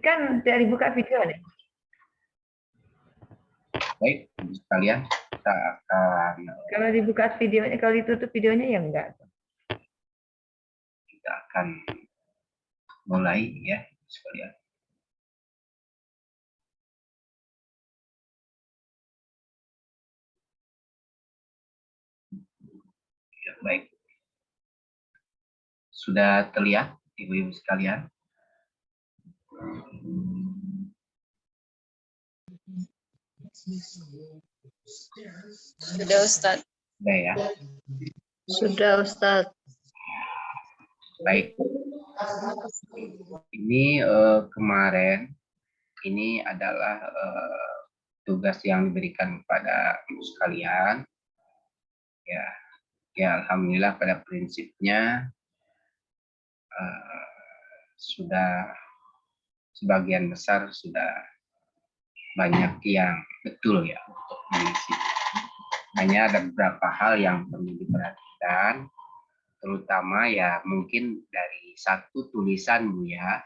Kan dari buka video nih. Baik, sekalian kita akan Kalau dibuka videonya, kalau ditutup videonya ya enggak. mulai ya sekalian. Ya, baik. Sudah terlihat ibu-ibu sekalian? Sudah Ustadz. Sudah ya. Sudah Ustadz. Baik. Ini kemarin ini adalah tugas yang diberikan kepada ibu sekalian. Ya, ya alhamdulillah pada prinsipnya sudah sebagian besar sudah banyak yang betul ya untuk mengisi. Hanya ada beberapa hal yang perlu diperhatikan, terutama ya mungkin dari satu tulisan Bu ya.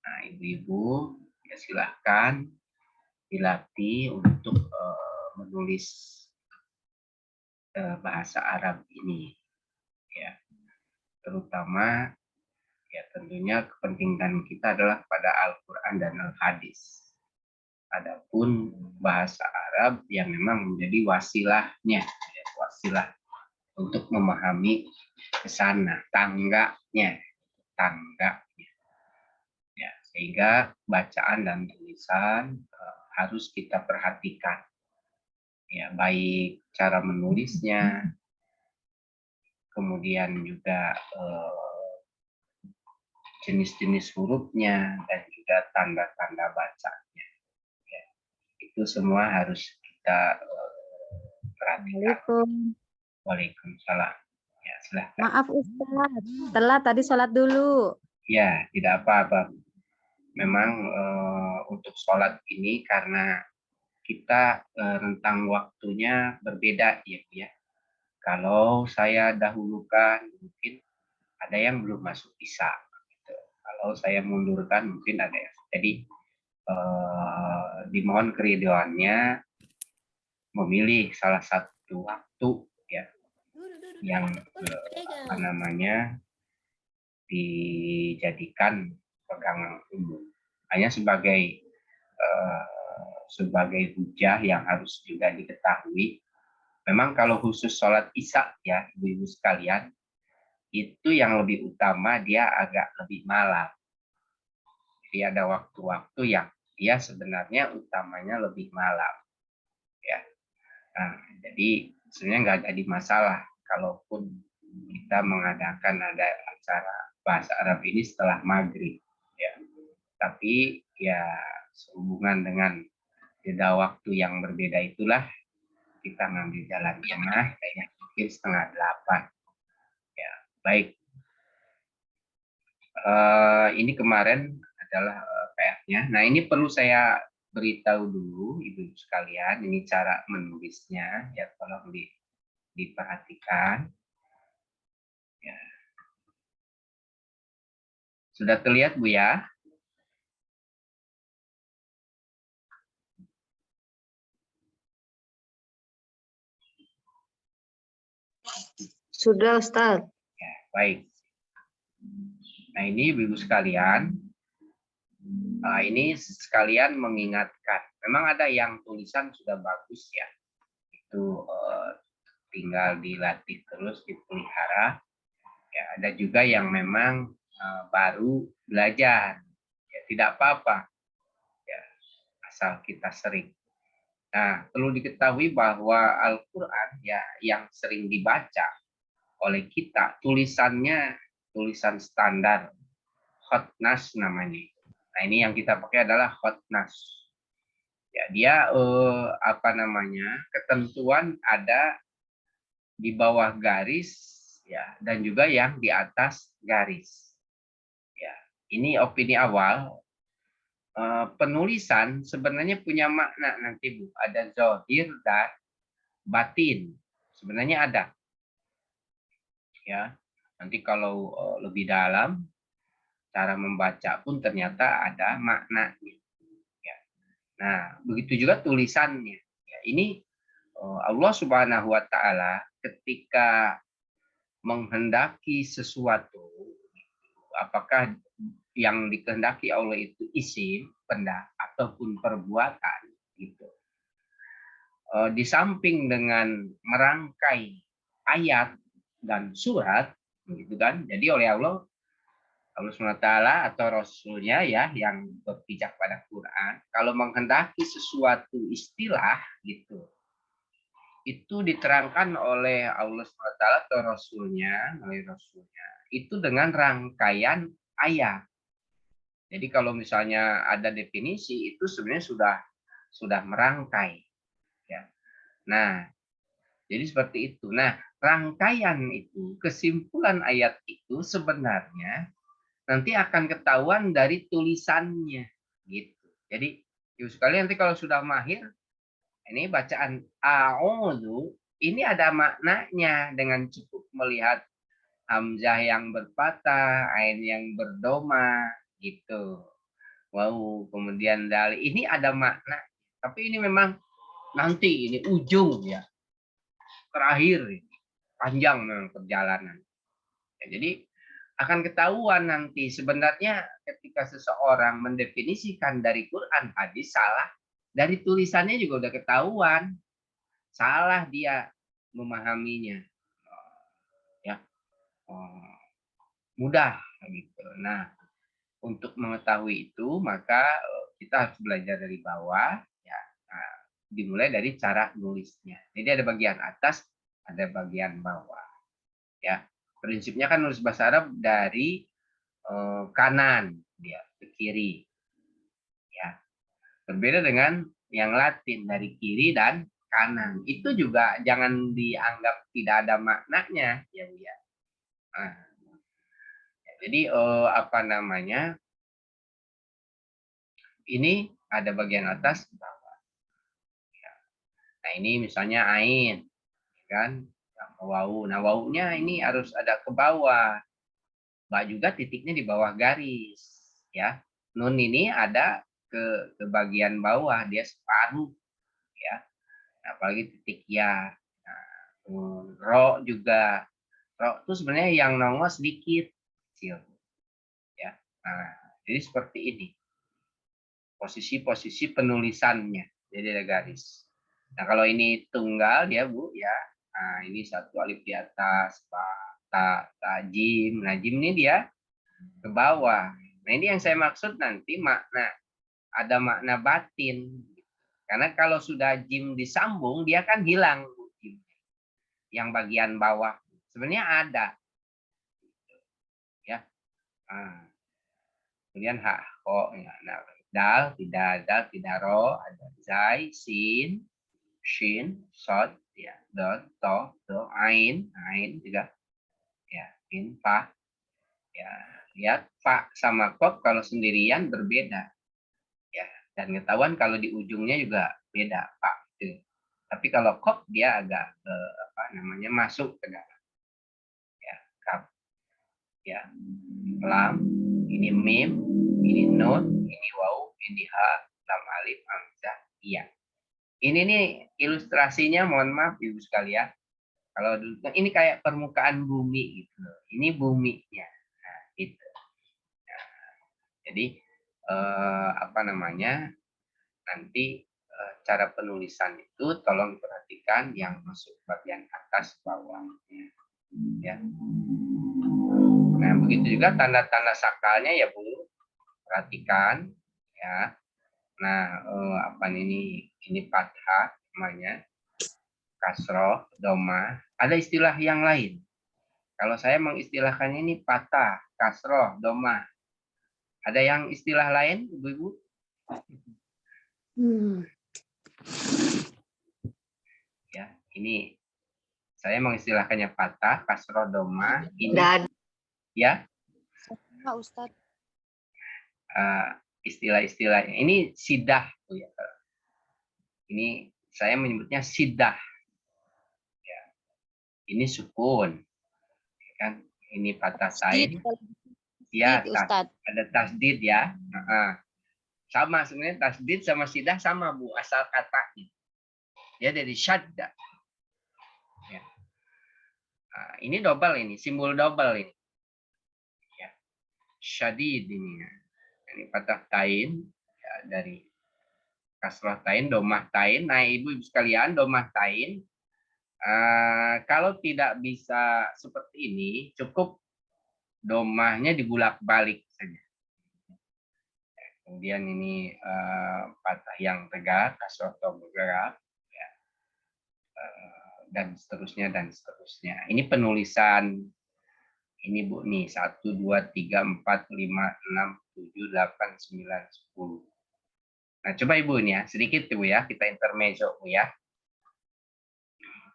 Nah, ibu-ibu ya silahkan dilatih untuk menulis bahasa Arab ini ya. Terutama ya tentunya kepentingan kita adalah pada Al-Qur'an dan Al-Hadis. Adapun bahasa Arab yang memang menjadi wasilahnya, ya, wasilah untuk memahami ke sana, tangganya, ya, sehingga bacaan dan tulisan harus kita perhatikan, ya, baik cara menulisnya, kemudian juga jenis-jenis hurufnya dan juga tanda-tanda bacanya. Ya, itu semua harus kita perhatikan. Waalaikumsalam. Ya, silahkan. Maaf Ustaz, telat tadi sholat dulu. Ya, tidak apa-apa. Memang untuk sholat ini karena kita rentang waktunya berbeda ya, ya. Kalau saya dahulukan mungkin ada yang belum masuk isya. Gitu. Kalau saya mundurkan mungkin ada yang. Jadi dimohon keriduannya memilih salah satu waktu ya yang apa namanya dijadikan pegangan umum. Hanya sebagai sebagai hujah yang harus juga diketahui. Memang kalau khusus sholat isya ya ibu-ibu sekalian, itu yang lebih utama dia agak lebih malam. Jadi ada waktu-waktu yang dia sebenarnya utamanya lebih malam. Ya. Nah, jadi sebenarnya nggak jadi masalah kalaupun kita mengadakan ada acara bahasa Arab ini setelah maghrib. Ya. Tapi ya sehubungan dengan jeda waktu yang berbeda itulah kita ngambil jalan tengah kayaknya mungkin 7:30. Ya, baik. Ini kemarin adalah PR-nya. Nah, ini perlu saya beritahu dulu ibu-ibu sekalian, ini cara menulisnya ya, tolong diperhatikan. Ya. Sudah terlihat Bu ya? Sudah Ustadz. Ya, baik. Nah, ini ibu-ibu sekalian, ini sekalian mengingatkan. Memang ada yang tulisan sudah bagus ya, itu tinggal dilatih terus, dipelihara. Ya, ada juga yang memang baru belajar. Ya, tidak apa-apa. Ya, asal kita sering. Nah, perlu diketahui bahwa Al-Quran ya yang sering dibaca oleh kita tulisannya tulisan standar Khotnas namanya. Nah, ini yang kita pakai adalah Khotnas. Ya, dia apa namanya? Ketentuan ada di bawah garis ya dan juga yang di atas garis. Ya, ini opini awal. Penulisan sebenarnya punya makna nanti Bu, ada zahir dan batin. Sebenarnya ada. Ya. Nanti kalau lebih dalam cara membaca pun ternyata ada maknanya. Ya. Nah, begitu juga tulisannya. Ya, ini Allah Subhanahu wa Ta'ala ketika menghendaki sesuatu, apakah yang dikehendaki Allah itu isim, benda, ataupun perbuatan, gitu. Di samping dengan merangkai ayat dan surat, gitu kan? Jadi oleh Allah SWT atau Rasulnya ya yang berpijak pada Quran, kalau menghendaki sesuatu istilah gitu, itu diterangkan oleh Allah SWT atau Rasulnya, itu dengan rangkaian ayat. Jadi kalau misalnya ada definisi itu sebenarnya sudah merangkai. Ya. Nah, jadi seperti itu. Nah, rangkaian itu, kesimpulan ayat itu sebenarnya nanti akan ketahuan dari tulisannya gitu. Jadi ibu sekalian nanti kalau sudah mahir ini bacaan a'udzu ini ada maknanya dengan cukup melihat hamzah yang berpatah, ain yang berdoma gitu. Wow, kemudian dal ini ada makna. Tapi ini memang nanti ini ujung ya. Terakhir panjang memang perjalanan. Ya, jadi akan ketahuan nanti sebenarnya ketika seseorang mendefinisikan dari Quran hadis salah, dari tulisannya juga udah ketahuan salah dia memahaminya, ya mudah gitu. Nah, untuk mengetahui itu maka kita harus belajar dari bawah, ya. Nah, dimulai dari cara nulisnya. Jadi ada bagian atas, ada bagian bawah, ya. Prinsipnya kan nulis bahasa Arab dari kanan dia ke kiri, ya. Berbeda dengan yang Latin dari kiri dan kanan. Itu juga jangan dianggap tidak ada maknanya, ya Bu ya. Nah, jadi apa namanya? Ini ada bagian atas bawah. Ya. Nah ini misalnya ain, kan? Wau. Nah waunya ini harus ada ke bawah. Ba juga titiknya di bawah garis, ya. Nun ini ada ke bagian bawah, dia separuh, ya. Nah, apalagi titik ya. Nah, ro juga, ro itu sebenarnya yang nongol sedikit, kecil, ya. Nah, jadi seperti ini posisi-posisi penulisannya, jadi ada garis. Nah kalau ini tunggal ya Bu ya, nah ini satu alif di atas, jim. Nah jim ini dia ke bawah. Nah ini yang saya maksud nanti makna, ada makna batin. Karena kalau sudah jim disambung dia kan hilang yang bagian bawah. Sebenarnya ada, ya. Nah, kemudian ha, ko, ya. Nah, dal tidak ro, ada zai, sin, shin, sod, ya, dot, to, ain juga, ya, in, fa, ya, lihat fa sama kop kalau sendirian berbeda, ya, dan ketahuan kalau di ujungnya juga beda, fa, gitu. Tapi kalau kop dia agak apa namanya masuk ke dalam, ya, kap, ya, lam, ini mim, ini nun, ini waw, ini ha, lam alif, hamzah, iya. Ini nih ilustrasinya, mohon maaf ibu sekalian. Kalau ini kayak permukaan bumi gitu. Ini buminya. Nah, itu. Nah, jadi apa namanya? Nanti cara penulisan itu tolong perhatikan yang masuk bagian atas bawahnya. Ya. Nah, begitu juga tanda-tanda sakalnya ya Bu. Perhatikan ya. Nah, apa ini fathah namanya, kasroh, doma. Ada istilah yang lain. Kalau saya mengistilahkannya ini patah, kasroh, doma. Ada yang istilah lain, Ibu-ibu? Ya, ini saya mengistilahkannya patah, kasroh, doma. Ini, ya. Ustadz. Istilah-istilahnya. Ini sidah, ya. Ini saya menyebutnya sidah. Ya. Ini sukun, kan? Ini patah sain. Ya, Tasdid, Ustadz. ada tasdid ya. Sama sebenarnya tasdid sama sidah sama Bu, asal katanya. Dia dari syadda. Ya. Nah, ini double ini, simbol double ini. Ya. Syadid ini. Ini patah tain ya, dari kasrah tain, domah tain. Nah, ibu-ibu sekalian, domah tain. Kalau tidak bisa seperti ini, cukup domahnya dibulak-balik saja. Kemudian ini patah yang tegak, kasrah bergerak, ya. Dan seterusnya dan seterusnya. Ini penulisan ini Bu nih 1 2 3 4 5 6 7 8 9 10. Nah, coba Ibu ini ya, sedikit Bu ya, kita intermezzo Bu ya.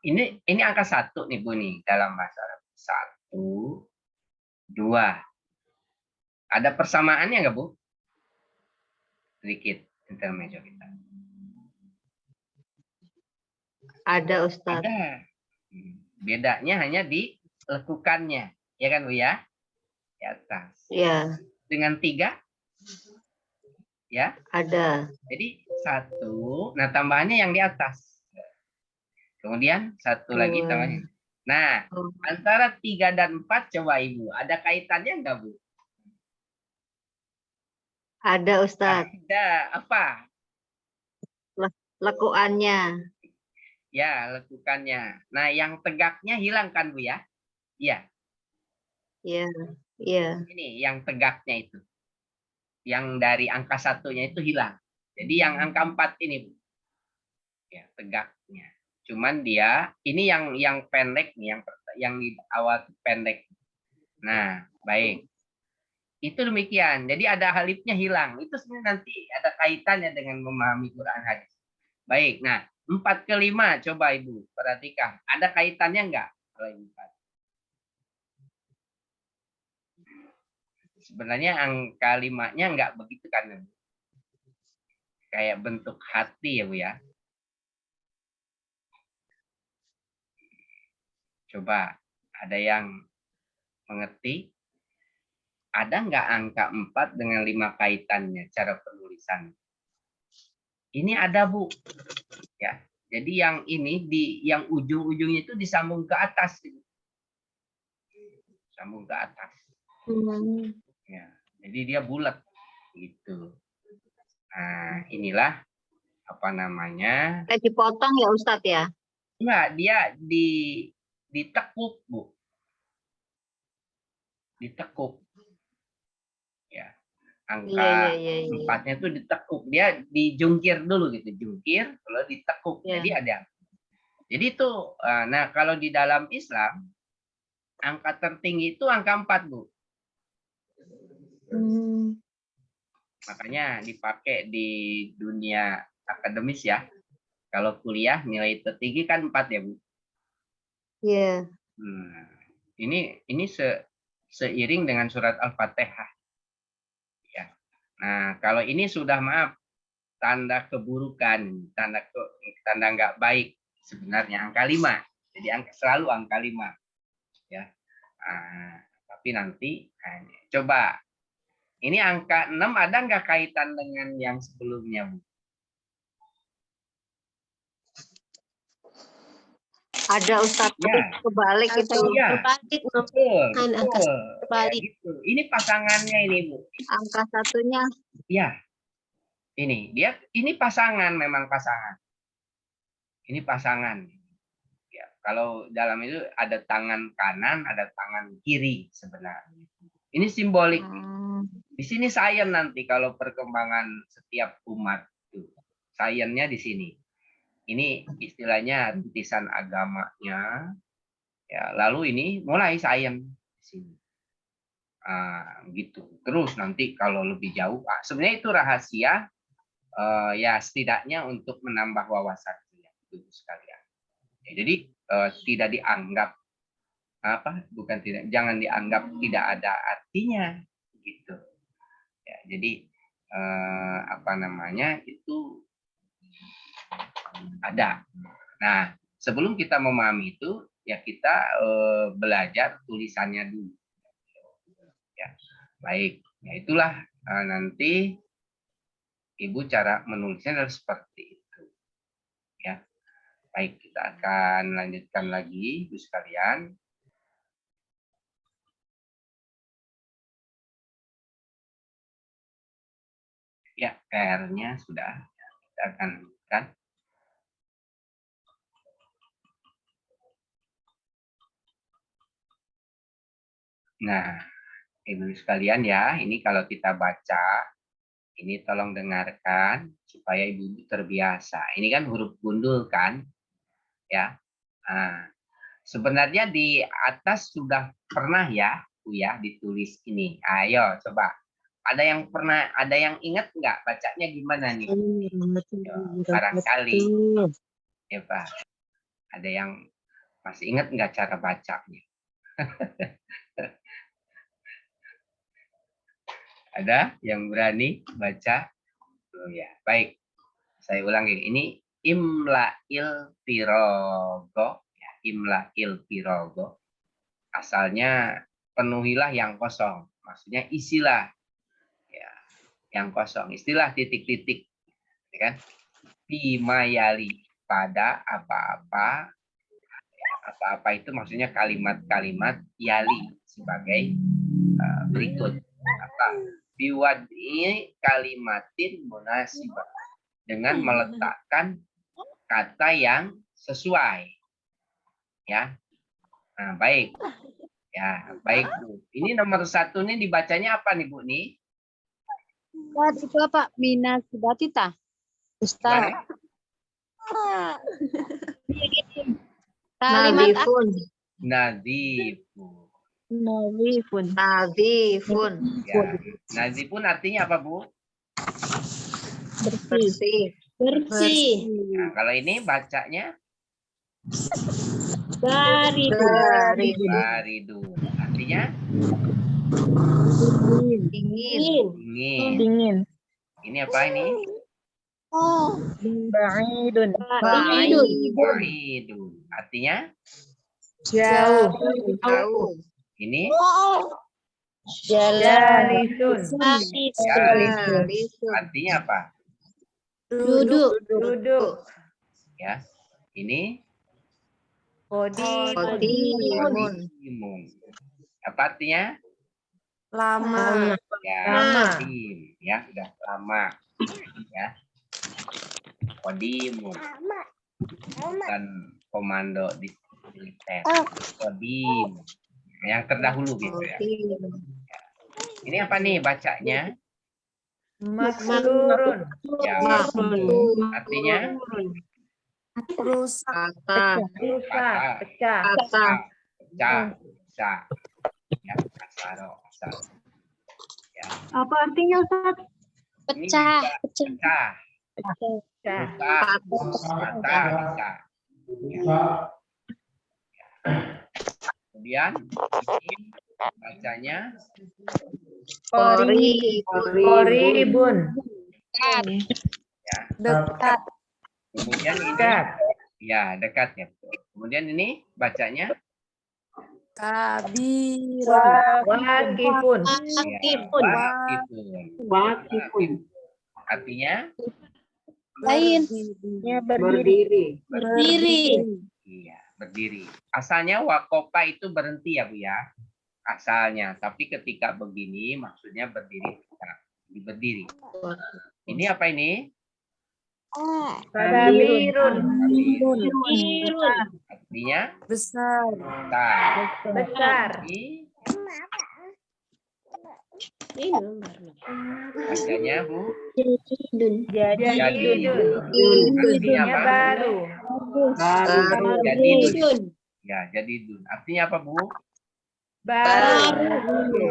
Ini angka 1 nih Bu nih dalam bahasa Arab. 1 2. Ada persamaannya nggak Bu? Sedikit intermezzo kita. Ada Ustadz. Ada. Bedanya hanya di lekukannya, ya kan Bu ya? Di atas. Ya, Dengan 3, ya. ada. Jadi 1, nah tambahannya yang di atas. Kemudian 1 lagi tambahannya. Nah, antara 3 dan 4 coba Ibu, ada kaitannya enggak Bu? Ada Ustadz. Ada. Apa? Lekuannya. Ya, lekukannya. Nah, yang tegaknya hilang kan Bu ya? Iya. Iya, iya. Ini yang tegaknya itu. Yang dari angka 1-nya itu hilang. Jadi yang angka 4 ini Bu. Ya, tegaknya. Cuman dia ini yang pendek nih, yang di awal pendek. Nah, baik. Itu demikian. Jadi ada alifnya hilang. Itu sebenarnya nanti ada kaitannya dengan memahami Quran hadis. Baik. Nah, 4 ke 5 coba Ibu perhatikan. Ada kaitannya enggak? Kalau 4. Sebenarnya angka 5-nya enggak begitu kan? Kayak bentuk hati ya Bu ya. Coba ada yang mengerti? Ada nggak angka 4 dengan 5 kaitannya cara penulisan? Ini ada Bu. Ya. Jadi yang ini yang ujung-ujungnya itu disambung ke atas. Sambung ke atas. Ya. Jadi dia bulat gitu. Nah, inilah apa namanya? Dipotong ya Ustadz ya? Enggak, dia ditekuk Bu. Ditekuk. Ya. Angka 4-nya itu ditekuk, dia dijungkir dulu gitu, jungkir lalu ditekuk. Jadi ada. Jadi itu nah kalau di dalam Islam angka tertinggi itu angka 4 Bu. Makanya dipakai di dunia akademis ya. Kalau kuliah nilai tertinggi kan 4 ya Bu. Iya. Ini seiring dengan surat Al-Fatihah. Nah, kalau ini sudah maaf tanda keburukan, tanda nggak baik sebenarnya angka 5. Jadi selalu angka 5. Ya. Tapi nanti coba ini angka 6 ada nggak kaitan dengan yang sebelumnya, Bu? Ada Ustadz, Ya. kebalik itu. Ya. Betul. Terbalik. Ya, gitu. Ini pasangannya ini, Bu. Angka 1-nya. Ya. Ini pasangan, memang pasangan. Ini pasangan. Ya, kalau dalam itu ada tangan kanan, ada tangan kiri sebenarnya. Ini simbolik. Di sini sains nanti kalau perkembangan setiap umat itu. Sainsnya di sini. Ini istilahnya rintisan agamanya. Ya, lalu ini mulai sains di sini. Gitu. Terus nanti kalau lebih jauh, sebenarnya itu rahasia. Ya setidaknya untuk menambah wawasan itu sekalian. Ya, jadi tidak dianggap jangan dianggap tidak ada artinya gitu. Ya, jadi itu ada. Nah, sebelum kita memahami itu ya kita belajar tulisannya dulu. Ya. Baik, ya itulah nanti Ibu cara menulisnya adalah seperti itu. Ya, baik kita akan lanjutkan lagi, Ibu sekalian. Ya, PR-nya sudah kita akan lanjutkan. Nah, Ibu sekalian ya, ini kalau kita baca, ini tolong dengarkan supaya Ibu terbiasa. Ini kan huruf gundul kan, ya. Nah, sebenarnya di atas sudah pernah ya, Bu ya, ditulis ini. Ayo, coba. Ada yang pernah, ada yang ingat nggak bacanya gimana nih? Barangkali, ya Pak. Ada yang masih ingat nggak cara bacanya? Ada yang berani baca? Oh ya, baik. Saya ulangi. Ini imla'il pirogo. Ya, imla'il pirogo. Asalnya penuhilah yang kosong. Maksudnya isilah ya, yang kosong. Istilah titik-titik. Ya kan? Bimayali. Pada apa-apa. Apa-apa itu maksudnya kalimat-kalimat yali. Sebagai berikut. Apa? Biwadi kalimatin munasibah, dengan meletakkan kata yang sesuai ya. Nah, baik ya, baik Bu. Ini nomor 1 nih dibacanya apa nih Bu nih? Itu apa? Minasibati ta? Ustaz. Kalimat Nadifun. Nadifun. Nadifun. Nadifun. Ya. Nadifun artinya apa Bu? Bersih. Bersih. Nah, kalau ini bacanya baridun. Artinya Dingin. dingin. Ini apa ini? Ba'idun. Baridun. Artinya Jauh. ini Jalisun. artinya apa? Duduk. Duduk. Ya. Ini Qodimun. imun. Apa artinya? Lama. Ya, Lama. qadim. Ya, sudah lama. Ya. Qodimun. Bukan komando di militer. Qadim. Yang terdahulu gitu ya. Ini apa nih bacanya? Maksurun. Ya, maksudun. Artinya Rusak. Rusak. Pecah. pecah. Ya, kasaro. Ya. Apa artinya Ustaz? Ini Pecah. pecah. Pecah. Patah. Ya. Kemudian ini bacanya Qoribun. ya. Dekat. Kemudian ini Dekat. ya dekat ya. Kemudian ini bacanya Wakifun. Wakifun. Artinya Lain. Berdiri. iya, berdiri. Asalnya wakopa itu berhenti ya Bu ya. Asalnya, tapi ketika begini maksudnya berdiri tegak. Berdiri. Ini apa ini? Kabirun. Artinya Besar. Besar. Ini bacanya Bu. Jadidun. Artinya Artinya apa? baru. Jadidun. Ya, jadidun. Artinya apa Bu?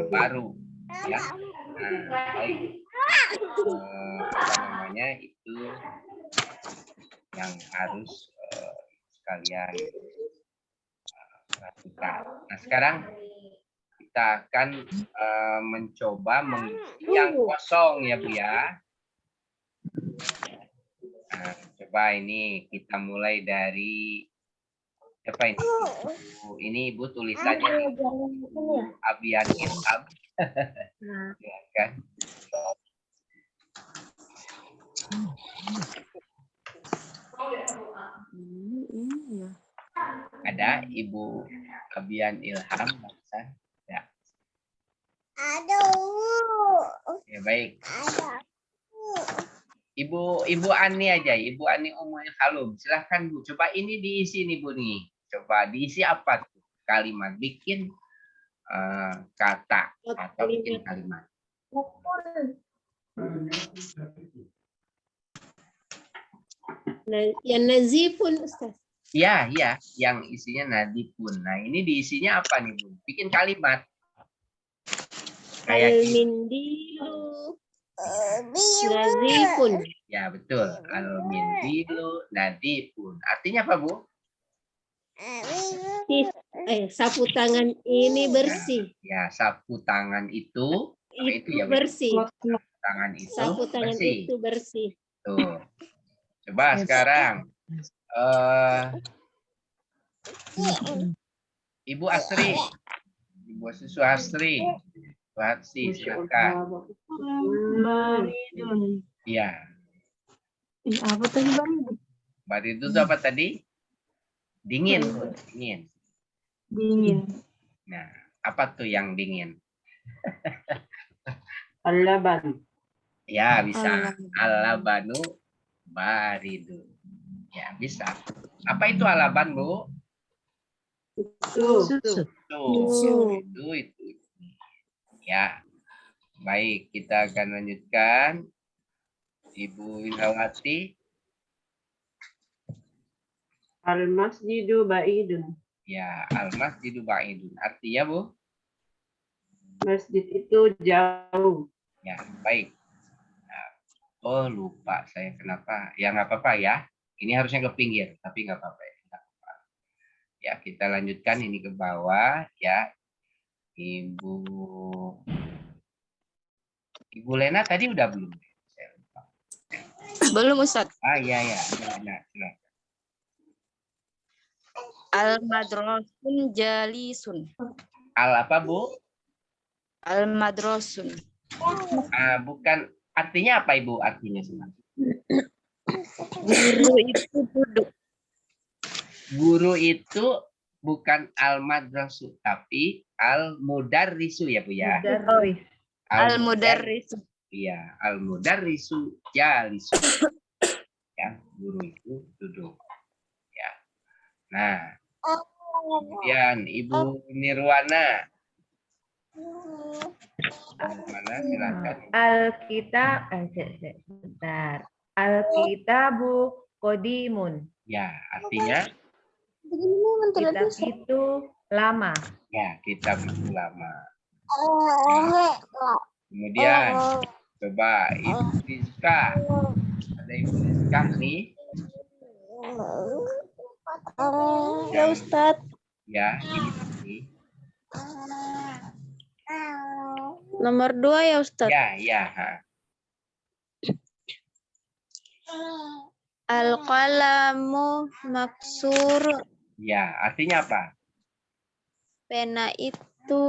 Baru. Ya. Nah, baik. Apa namanya itu yang harus sekalian perhatikan. Nah, sekarang kita akan mencoba mengisi yang kosong ya Bu ya. Nah, coba ini kita mulai dari Siapa ini? Ini Ibu tulisannya nih. Abian Ilham. Ya, kan? Ada Ibu Abian Ilham. Ya. Ya baik. Ibu Ani aja, Ibu Ani Umul Halum. Silahkan Bu. Coba ini diisi nih Bu nih. Coba diisi apa tuh? Kalimat. Bikin kata atau bikin kalimat. Yang nazifun Ustaz. Ya, ya, yang isinya nadipun. Nah, ini diisinya apa nih Bu? Bikin kalimat. Kayak gini. Al-mindilu nazifun. Ya, betul. Al-mindilu nadipun. Artinya apa Bu? Sapu tangan ini bersih. Ya, sapu tangan itu apa itu ya Bu? Bersih. Tangan itu Sapu tangan bersih. itu bersih. Tuh. Coba sekarang Ibu Asri. Ibu Susu Asri. Bu Hatsi, silakan. Baridun. Iya. Apa tadi baridun? Baridun itu apa tadi? Dingin, Bu. Dingin. Dingin. Nah, apa tuh yang dingin? Al-laban. Ya, bisa. Al-labanu baridun. Ya, bisa. Apa itu alaban, Bu? Susu. Tuh, itu. Ya, baik. Kita akan lanjutkan. Ibu Wilhawati. Al-masjidu ba'idun. Ya, al-masjidu ba'idun. Artinya, Bu? Masjid itu jauh. Ya, baik. Nah, oh, lupa saya kenapa. Ya, nggak apa-apa ya. Ini harusnya ke pinggir, tapi nggak apa-apa ya. Nggak apa-apa. Ya, kita lanjutkan ini ke bawah. Ya, Ibu Lena tadi udah belum? Saya lupa. Belum Ustaz. Iya. Nah. Al-madrasun jalisun. Al apa, Bu? Al-madrasun. Bukan. Artinya apa, Ibu? Artinya sebenarnya. Guru itu duduk. Guru itu bukan al-madrasu, tapi al-mudarrisu ya, Bu ya. Al-mudarris. Iya, al-mudarrisu jalisu. Ya, guru itu duduk. Ya. Nah, kemudian Ibu Nirwana. Mana silakan. Alkitab, sebentar. Alkitabu qadimun. Ya, artinya Kitab itu lama. ya kitab itu lama. Kemudian coba Ibu Rizka. Ada Ibu Rizka nih. Ya Ustaz. Ya, ini. Nomor 2 ya Ustaz. Ya. Al-qalamu maksur. Ya, artinya apa? Pena itu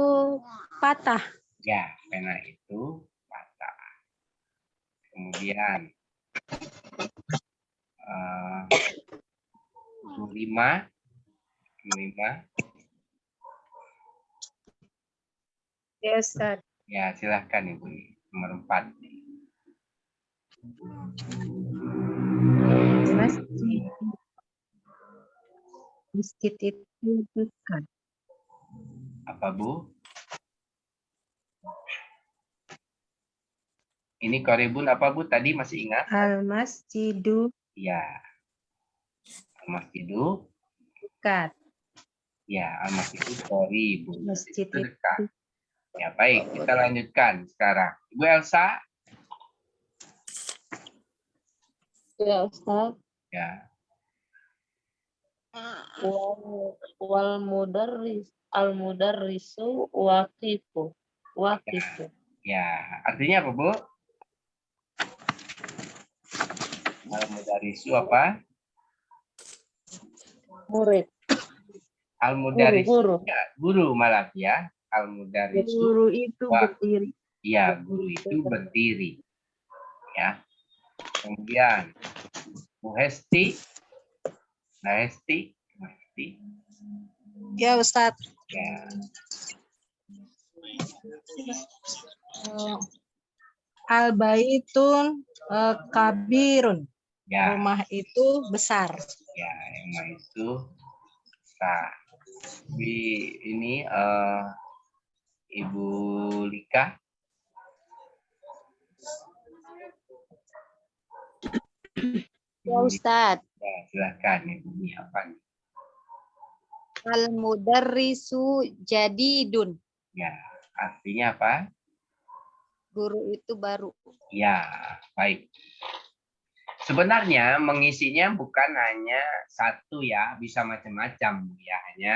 patah. Ya, pena itu patah. Kemudian 5. Ya Ustaz. Ya, silahkan Ibu. Nomor 4. Masjid itu dekat. Apa, Bu? Ini koribun apa, Bu? Tadi masih ingat? Al-masjidu Ya. Al-masjidu. dekat. Ya, al-masjidu koribun. Masjid Itu dekat. Ya, baik. Kita lanjutkan sekarang. Ibu Elsa. Ya Ustaz. Ya. Wal mudarris al-mudarrisu waqifu. Ya, artinya apa, Bu? Al-mudarrisu apa? Murid. Al-mudarris Guru. ya, guru malah ya. Al-mudarris. Guru itu berdiri. Iya, guru itu berdiri. Ya. Kemudian Bu Hesti. Ya Ustadz. Ya. Al-baitun kabirun. Ya. Rumah itu besar. Ya, yang itu nah, ini Ibu Lika. Ya Ustadz, Ya, silakan Ibu, ini apa nih? al-mudarrisu jadidun. Ya, artinya apa? Guru itu baru. Ya, baik. Sebenarnya mengisinya bukan hanya satu ya, bisa macam-macam ya. Hanya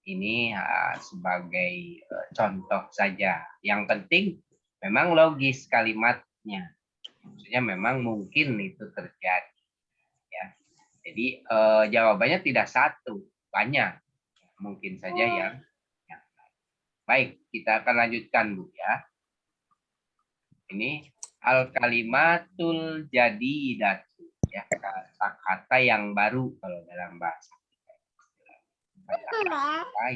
ini sebagai contoh saja. Yang penting memang logis kalimatnya. Maksudnya memang mungkin itu terjadi. Ya. Jadi jawabannya tidak satu, banyak. Mungkin saja yang baik. Kita akan lanjutkan Bu ya. Ini al-kalimatul jadidatu ya, kata-kata yang baru kalau dalam bahasa. Kata-kata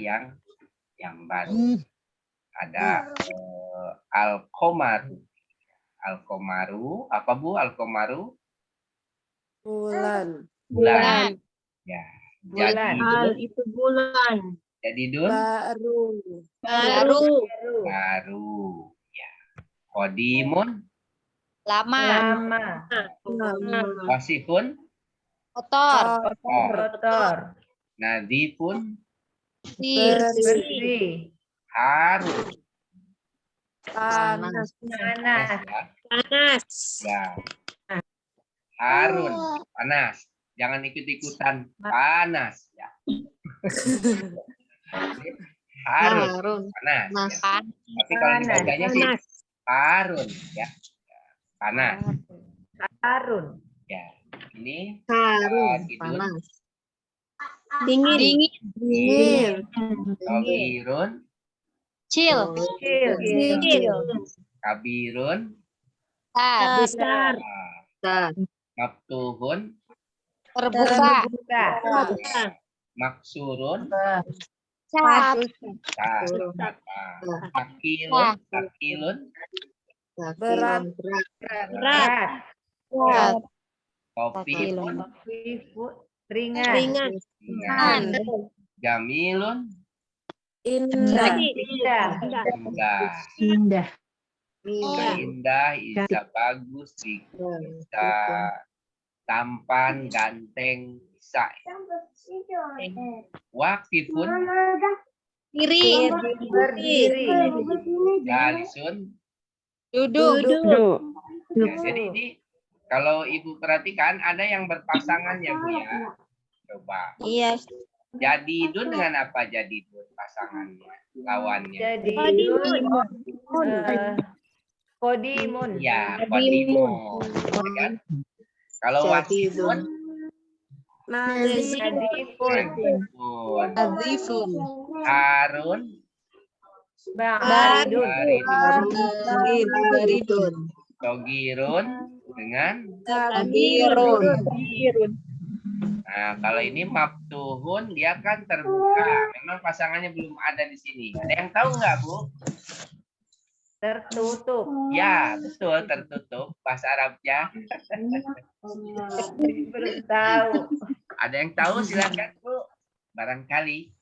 yang baru. Ada al-qomaru. Al-qomaru, apa Bu al-qomaru? Bulan. Bulan. Ya. Bulan. Itu bulan. Jadidun Baru. baru. Ya. Qadimun Lama. wasifun Kotor. Kotor. nadifun Bersih. harun. Panas. Panas. Ya. Panas. Ya. Harun, panas. Jangan ikut-ikutan panas ya. Harun, panas. Ya. Tapi kalau dibacanya sih Harun ya. Panas. Harun. Ya. Ini Harun. Kidun, Panas. Dingin. Togirun, Kecil. Kecil. Kabirun, Besar. Maftuhun, Terbuka. Buka. Maksurun, Cat. Takilun, Berat. Berat. Kopi, Ringan. Ringan. Jamilun, Indah. Indah. Indah, bisa bagus, bisa tampan, ganteng, bisa. Wakifun, Kiri. Berdiri. jalisun. Duduk. Ya, jadi ini kalau Ibu perhatikan ada yang berpasangan ya Bu ya. Coba. Iya. Jadidun dengan apa jadidun pasangannya, lawannya? Jadi Kodimun. Ya, kodimun. Ya kan? Kalau wasifun, Nadifun. Nadifun. Harun, Baridun. Baridun. Togirun dengan nah kalau ini maftuhun dia kan terbuka. Memang pasangannya belum ada di sini. Ada yang tahu nggak Bu? Tertutup. Ya betul, tertutup bahasa Arabnya. Belum tahu. Ada yang tahu silakan Bu. Barangkali.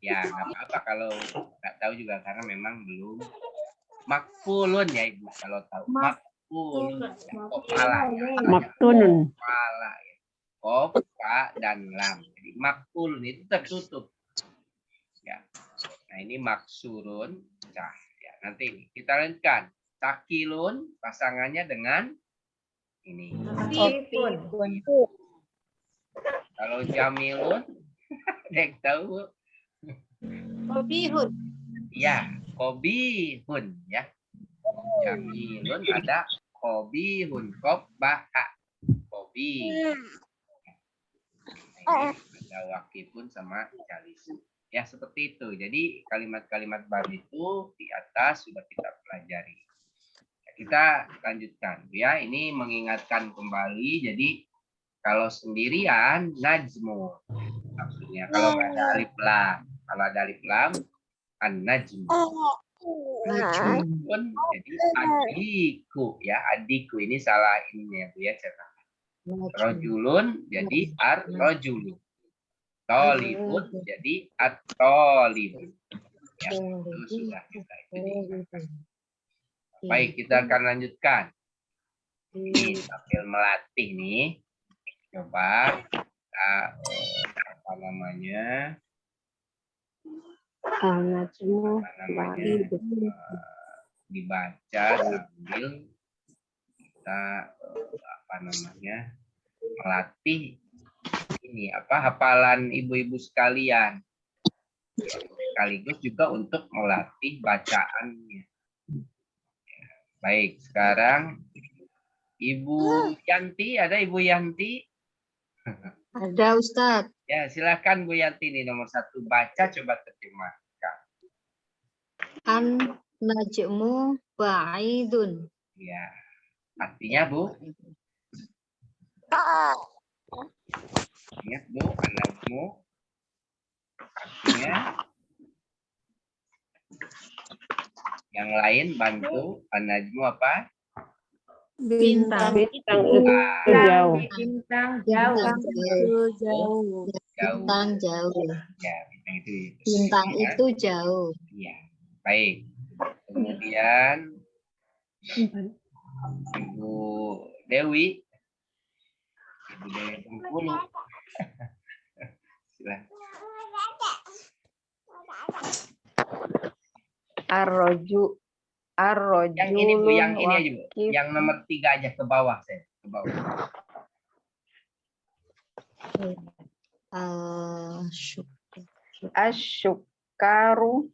Ya nggak apa-apa kalau nggak tahu juga karena memang belum. Makfulun ya Ibu kalau tahu. Makfulun. Ya, kepala ya. Maktunun. Kepala ya. Kof, ka, dan lam. Jadi makfulun itu tertutup. Ya. Nah ini maksurun. Nah, ya, nanti ini kita lanjutkan. Takilun pasangannya dengan ini. Nadifun. Kalau jamilun, ada yang tahu? Kobihun. Ya, kobihun ya. Jamilun ada kobihun, kob, baha. Kobi. Nah, ini Ada wakifun sama jalisun. Ya seperti itu. Jadi kalimat-kalimat baru itu di atas sudah kita pelajari. Kita lanjutkan ya. Ini mengingatkan kembali. Jadi kalau sendirian najmu maksudnya. Kalau nggak ada alif lam, kalau ada alif lam an najmu. Pun jadi adikku ya, adikku ini salah ini ya Bu ya. Rojulun jadi ar-rojulu. Tolibun jadi at-tolibun. Ya, itu sudah kita itu. Baik, kita akan lanjutkan. Ini sambil melatih nih. Coba kita apa namanya? Dibaca sambil kita apa namanya? Melatih ini apa hafalan ibu-ibu sekalian. Sekaligus juga untuk melatih bacaannya. Baik, sekarang Ibu Yanti, ada Ibu Yanti? Ada Ustadz. Ya, silakan Bu Yanti ini nomor 1 baca coba terjemahkan. An najmu ba'idun. Ya. Artinya Bu? Ingat Bu, anakmu. Artinya yang lain bantu anakmu apa? Bintang. Bintang itu jauh. Bintang jauh. Jauh. Bintang jauh. Ya, bintang itu. Bintang Ya. itu jauh. Iya. Baik. Kemudian Ibu Dewi. Ibu Dewi Bengkulu. Silakan. Arroju Yang ini Bu, yang ini aja Bu. Yang nomor 3 aja ke bawah saya. Ke bawah. asyukaru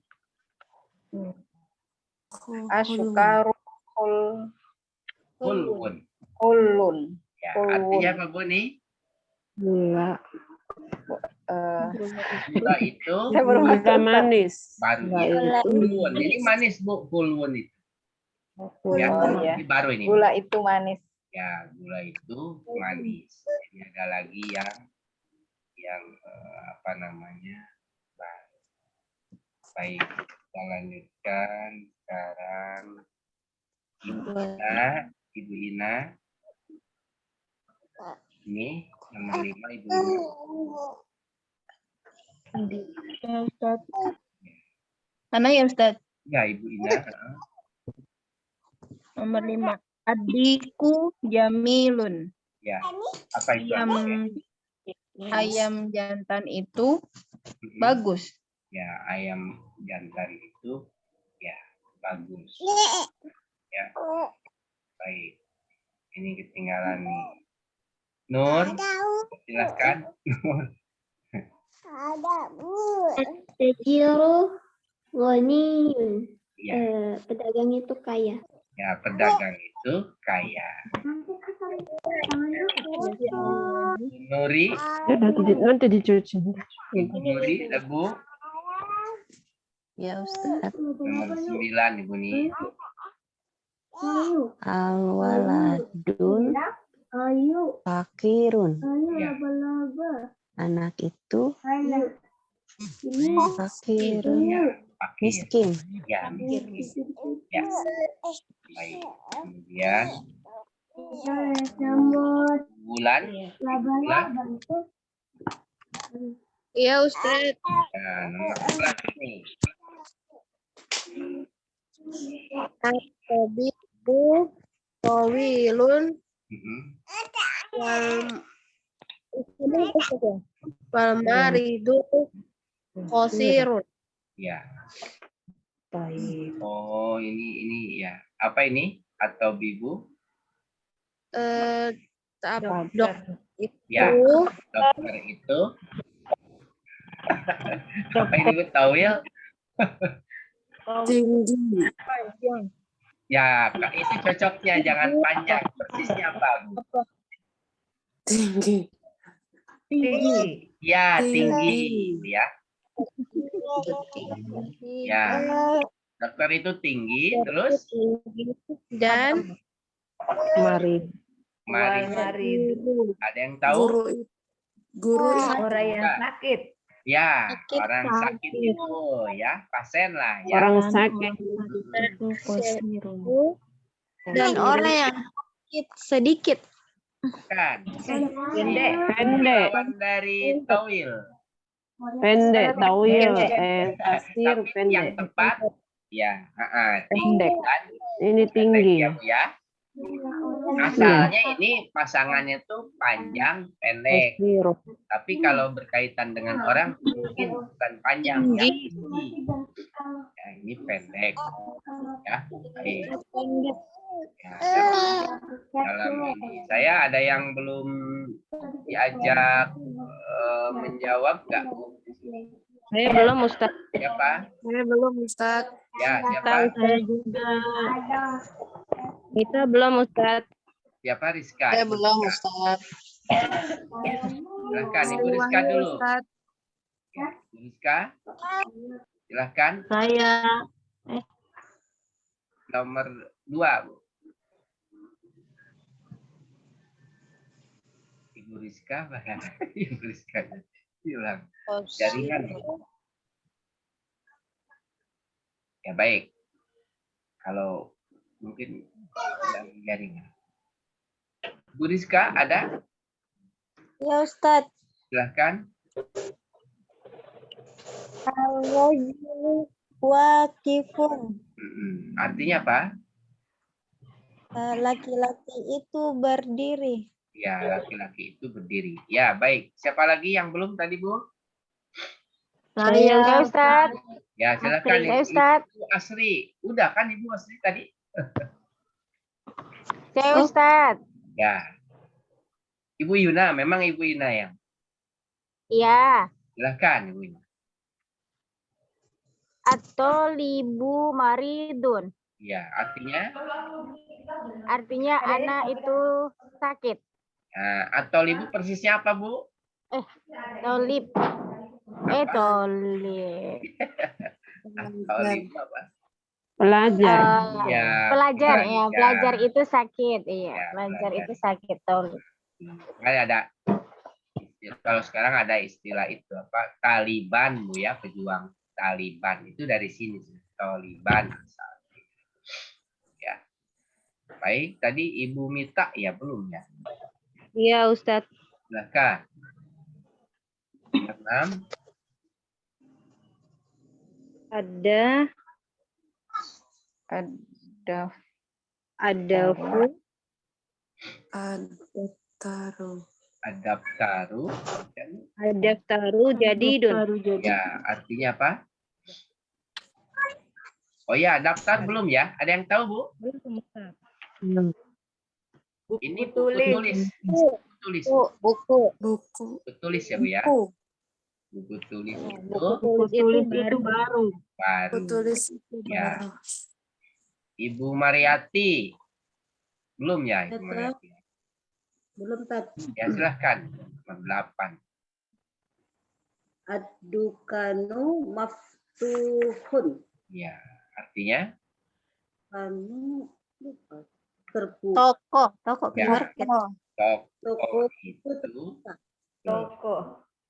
Kulun. kulun. Ya, artinya apa Bu nih? Gula. Gula itu Gula manis. baru Gula ya. itu. Kulun. Ini manis Bu, kulun itu. Ya, Ya. ini baru ini. Gula itu manis. Ya, gula itu manis. Ini ada lagi yang apa namanya? Baru. Baik, kita lanjutkan sekarang. Ibu Ina. Ini nomor 5 Ibu Ina. Mana ya Ustadz? Ya, Ibu Ina. Nomor 5. Adikku jamilun. Ya, apa itu? Ayam jantan itu Mhm. bagus. Ya, ayam jantan itu ya bagus. Ya, baik. Ini ketinggalan nih. Nur, silakan. Nur. Tajiru ghaniyun. Ya, Pedagang itu kaya. ya pedagang itu kaya. Nuri, Nanti dicuci. Ibu Nuri, Ibu Ya Ustaz. nomor 9 Ibu nih. Al-waladun fakirun. Ya, Anak itu fakirun. ya, fakir. Miskin. Ya, miskin. Ya, baik. Kemudian bulan, bulan. Iya Ustadz. Nah, nomor 11 nih. Tabibu tawilun Mhm. wal maridu qasirun. Ya. Baik. Oh, ini ya. Apa ini? Atau bibu? Dok Ya, itu dokter itu. Apa ini Bu Tawil? tinggi. Ya, itu cocoknya jangan panjang. Persisnya apa, Bu? Tinggi. Tinggi. Ya, tinggi. Ya, ya. Dokter itu tinggi, terus Dan Mari. mari. Maridu. Ada yang tahu? Orang yang Ya. sakit. Ya, Sakit, orang sakit itu ya, pasien lah ya. Orang sakit. dan orang yang sakit sedikit. Kan. Pendek. Pendek. Lawan dari tawil. Pendek. Tawil. Pendek. Kasir Tapi yang pendek. tepat ya, tinggi Pendek. kan. Ini tinggi. Ya, Bu, ya. Asalnya ini pasangannya tuh panjang, pendek. Kasir. Tapi kalau berkaitan dengan orang mungkin bukan panjang, ya tinggi. Ya, ini pendek. Ya, baik. Ya, dalam ini saya ada yang belum diajak menjawab nggak? Saya belum Ustaz. Siapa? Saya belum Ustaz. Ya, siapa? Saya juga. Kita belum Ustaz. Siapa? Rizka. Saya belum, Ustaz. Silahkan Ibu Rizka dulu. Ustaz. Ya, Ibu Rizka. Silahkan. Saya. Nomor 2, Bu. Ibu Rizka, mana? Ibu Rizka hilang. Jaringan. Ya baik. Kalau mungkin hilang jaringan. Bu Rizka ada? Ya Ustaz. Silahkan. Wakifun. Artinya apa? Laki-laki itu berdiri. Ya, laki-laki itu berdiri. Ya, baik. Siapa lagi yang belum tadi, Bu? Saya Ustaz. Ya, silakan Saya Ustaz. Ibu Asri. Udah kan Ibu Asri tadi? Saya Ustaz. Ya. Ibu Yuna, memang Ibu Yuna yang. Iya. Silakan Ibu Yuna. Atau libu maridun. Ya, artinya Artinya anak itu sakit. atau ibu persisnya apa, Bu? Tolib. Tolib. Atau ibu apa? Pelajar. Ya, Pelajar ya, pelajar. pelajar itu sakit. Iya, Ya, pelajar pelajar. itu sakit. Tolib. Ada kalau sekarang ada istilah itu apa? Taliban, Bu ya, pejuang Taliban. Itu dari sini Taliban asalnya. Ya. Baik, tadi Ibu Mita ya belum ya? Iya Ustaz. Silakan. Nomor 6. Adafu. Adaptaru. Adaftaru jadidun. Ya, artinya apa? Oh ya, daftar belum ya? Ada yang tahu, Bu? Ini buku tulis. Buku tulis. Buku. Buku tulis ya, Bu ya? Buku tulis itu Tulis itu baru. baru. Ya. Ibu Mariati. Belum ya, Ibu Mariati? Belum tadi. Ya, silahkan. Nomor 8. Adukanu maftuhun. Ya, artinya? Anu lupa. Terbuka. Toko. Toko. Ya. Market. Toko itu. Toko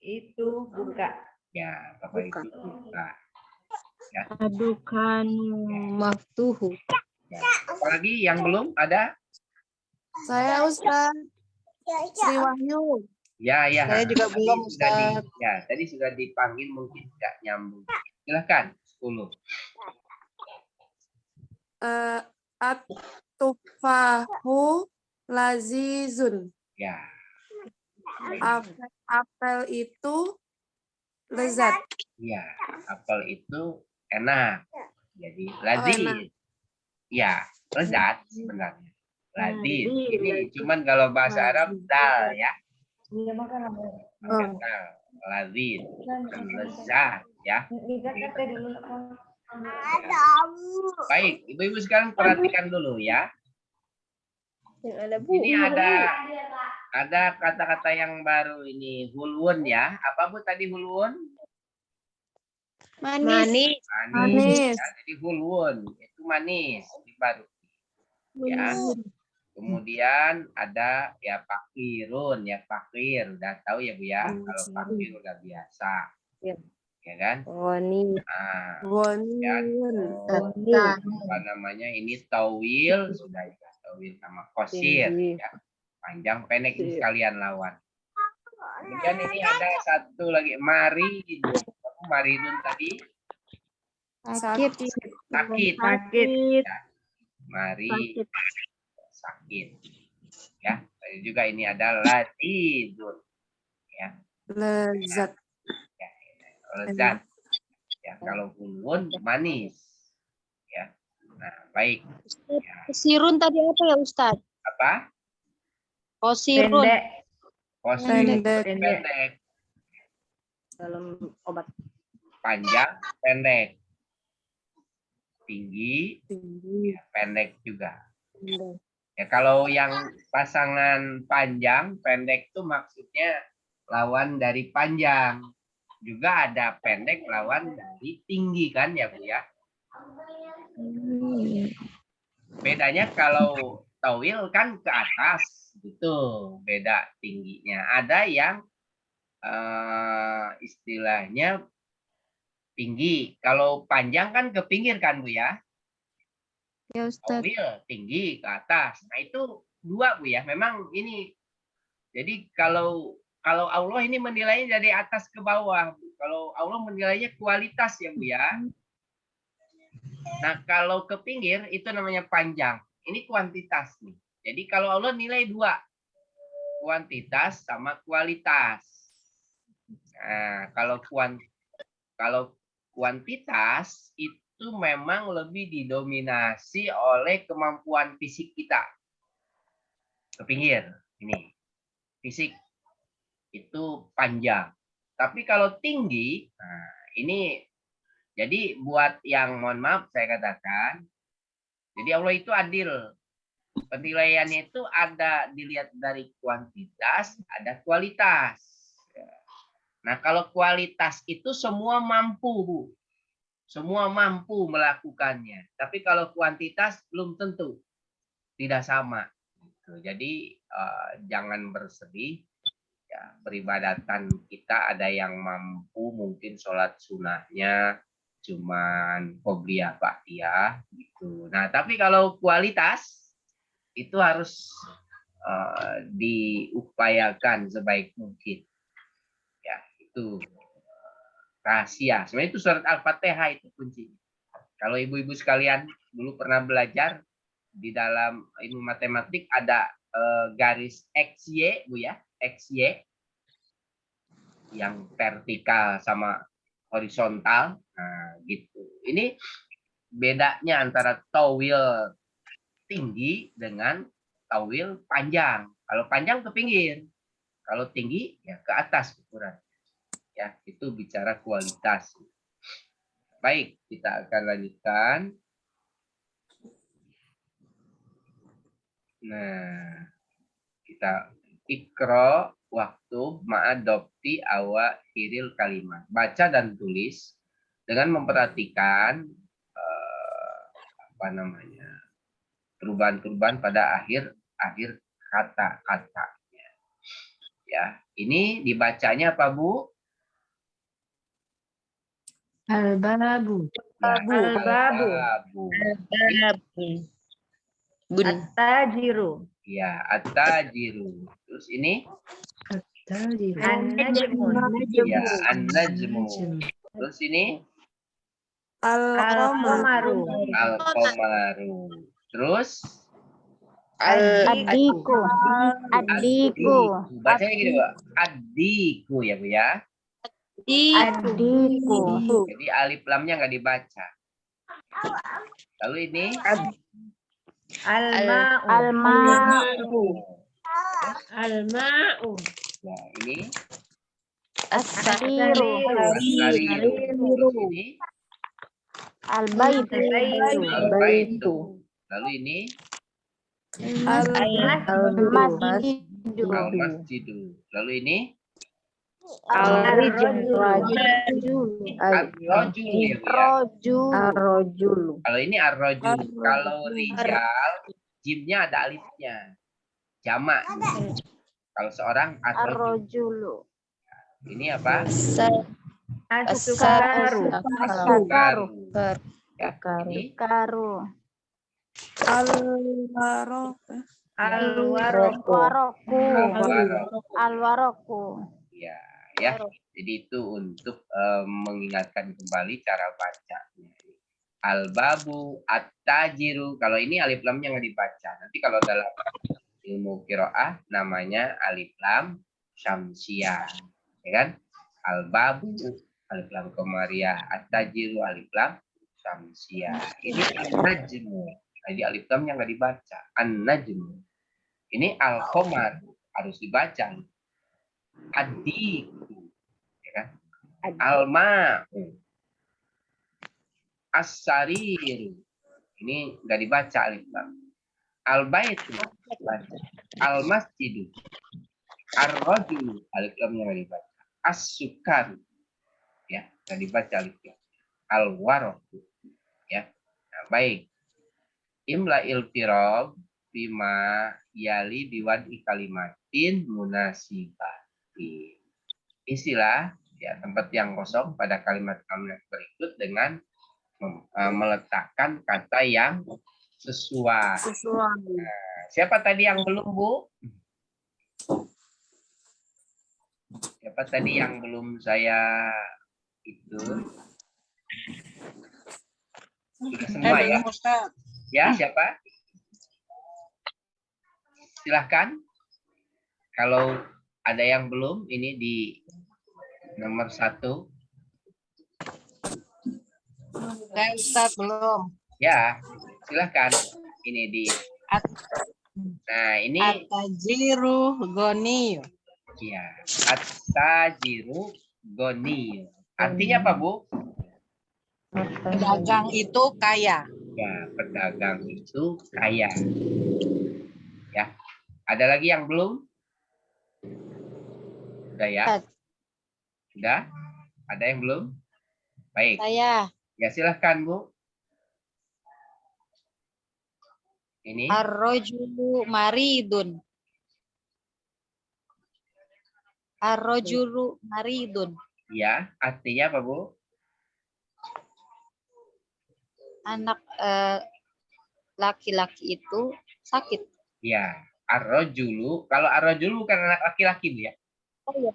itu buka. Ya, toko itu buka. Adukanu maftuhu. Ya. Apalagi yang belum ada? Saya Ustaz. Sri Wahyu. Ya, ya. Saya juga Tadi belum, sudah Ustaz. ya, tadi sudah dipanggil mungkin tidak nyambung. Silahkan, 10. At-tufahu lazizun. Ya. Apel itu lezat. Ya, apel itu enak. Jadi lazis. Ya, lezat sebenarnya. Lazis. Ini cuman kalau bahasa Arab dal ya. Dal. Lazis. Lezat ya. Baik, ibu-ibu sekarang perhatikan dulu ya. Ini Ada kata-kata yang baru ini, hulwun ya. Apa Bu tadi hulwun? Manis. Manis. Ya, jadi hulwun itu manis, ini baru. Ya. Kemudian ada ya fakirun, ya fakir, udah tahu ya Bu ya. Kalau fakir udah biasa. Ya. Ya kan? Woni. Nah, Woniun. apa namanya ini tawil sudah ya, tawil sama kosir ya. Panjang pendek ini sekalian lawan. Kemudian ini ada satu lagi maridun. Maridun tadi Sakit. sakit. Sakit. Mari sakit. Ya, tadi juga ini ada latidun. Ya, Lezat. lezat. Ya, kalau hulwun manis. Ya. Nah, baik. Sirun tadi apa ya Ustaz? Apa? Kosirun. Pendek. Kosir Pendek. pendek. Dalam obat. Panjang, pendek. Tinggi, Tinggi. pendek juga. Ya, kalau yang pasangan panjang, pendek itu maksudnya lawan dari panjang. Juga ada pendek lawan dari tinggi kan ya Bu ya. Bedanya kalau tawil kan ke atas gitu, beda tingginya. Ada yang istilahnya tinggi. Kalau panjang kan ke pinggir kan Bu ya. Ya Ustaz. Tawil tinggi ke atas. Nah itu dua Bu ya. Memang ini. Jadi kalau Allah ini menilainya dari atas ke bawah. Kalau Allah menilainya kualitas ya Bu ya. Nah kalau ke pinggir itu namanya panjang. Ini kuantitas nih. Jadi kalau Allah nilai dua. Kuantitas sama kualitas. Nah kalau kuantitas itu memang lebih didominasi oleh kemampuan fisik kita. Ke pinggir. Ini. Fisik. Itu panjang. Tapi kalau tinggi, nah ini jadi buat yang mohon maaf saya katakan, jadi Allah itu adil. Penilaiannya itu ada dilihat dari kuantitas, ada kualitas. Nah kalau kualitas itu semua mampu Bu. Semua mampu melakukannya. Tapi kalau kuantitas belum tentu. Tidak sama. Jadi jangan bersedih. Ya, peribadatan kita ada yang mampu mungkin sholat sunnahnya cuman qobliyah ba'diyah gitu. Nah, tapi kalau kualitas itu harus diupayakan sebaik mungkin. Ya, itu rahasia. Sebenarnya itu surat Al-Fatihah itu kuncinya. Kalau ibu-ibu sekalian dulu pernah belajar di dalam ilmu matematik ada garis XY Bu ya. XY yang vertikal sama horizontal, nah gitu. Ini bedanya antara tawil tinggi dengan tawil panjang. Kalau panjang ke pinggir, kalau tinggi ya ke atas ukuran. Ya itu bicara kualitas. Baik, kita akan lanjutkan. Nah, kita ikro waktu ma'adopti awa hiril kalimat. Baca dan tulis dengan memperhatikan perubahan-perubahan pada akhir kata-katanya. Ya, ini dibacanya apa Bu? Al-babu. Ya, Al-babu. al-babu. At-tajiru. Ya, at-tajiru. Terus ini? An-najmun. Ya, an-najmu. Terus ini? Al-qamaru. Al-qamaru. Terus? Adiku. Adiku. Bacanya gini, Bu. Adiku ya, Bu ya. Adiku. Jadi alif lamnya nggak dibaca. Lalu ini? Al-ma'u. Alma'u. Al-ma'u. Ya, ini? As-sariru. As-sariru. Ini? Al-baitu. Al-baitu. Lalu ini? Al-masjidu. Ar-rajulu. Al-masjidu. Lalu ini Ar-rajulu. ar-rajulu ya, Bu, ya. Ar-rajulu. Ar-rajulu. Kalau ini ar-rajul. Kalau rijal, jimnya ada alifnya. Jamak. Kalau seorang ar-rajul. Ar-rajulu. Ini apa? As-sukaru. As-sukaru. Ya, ini Karu. Al-Marok. Al-waroku. Waroku. al-waraq. Al-waroku. Ya, ya. Jadi itu untuk mengingatkan kembali cara bacanya. Al-babu, at-tajiru. Kalau ini alif lamnya nggak dibaca. Nanti kalau dalam ilmu qiraah namanya alif lam syamsiyah. Ya kan? Al-babu, alif lam qamariyah, at-tajiru, alif lam syamsiyah. Ini an-najmu. Jadi alif lamnya nggak dibaca. An-najmu. Ini al-qamar harus dibaca. Ad-diku. Ya kan? Al-ma'u. As-sariru. Ini nggak dibaca alif lam. Al-baitu. Al-masjidu. Ar-rajulu. Alif lamnya nggak dibaca. As-sukaru. Ya, nggak dibaca alif lam. Al-waroku. Ya. Nah, baik. Imla'il firab bima yali biwad'i kalimatin munasibatin. Istilah ya tempat yang kosong pada kalimat-kalimat berikut dengan meletakkan kata yang sesuai. Nah, siapa tadi yang belum, Bu? Siapa tadi yang belum saya itu? Sudah semua ya? Ya, siapa? Silahkan. Kalau ada yang belum, ini di nomor 1. Ustaz belum. Ya, silahkan. Ini di. Nah, ini. At-tajiru goni. Ya, at-tajiru goni. Artinya apa, Bu? Pedagang itu kaya. Ya, pedagang itu kaya. Ya, ada lagi yang belum? Sudah ya? Sudah? Ada yang belum? Baik. Saya. Ya, silahkan, Bu. Ini. Ar-rajulu maridun. Ar-rajulu maridun. Ya, artinya apa, Bu? Anak laki-laki itu sakit. Ya, ar-rajulu. Kalau ar-rajulu bukan anak laki-laki, Bu, ya? Oh ya.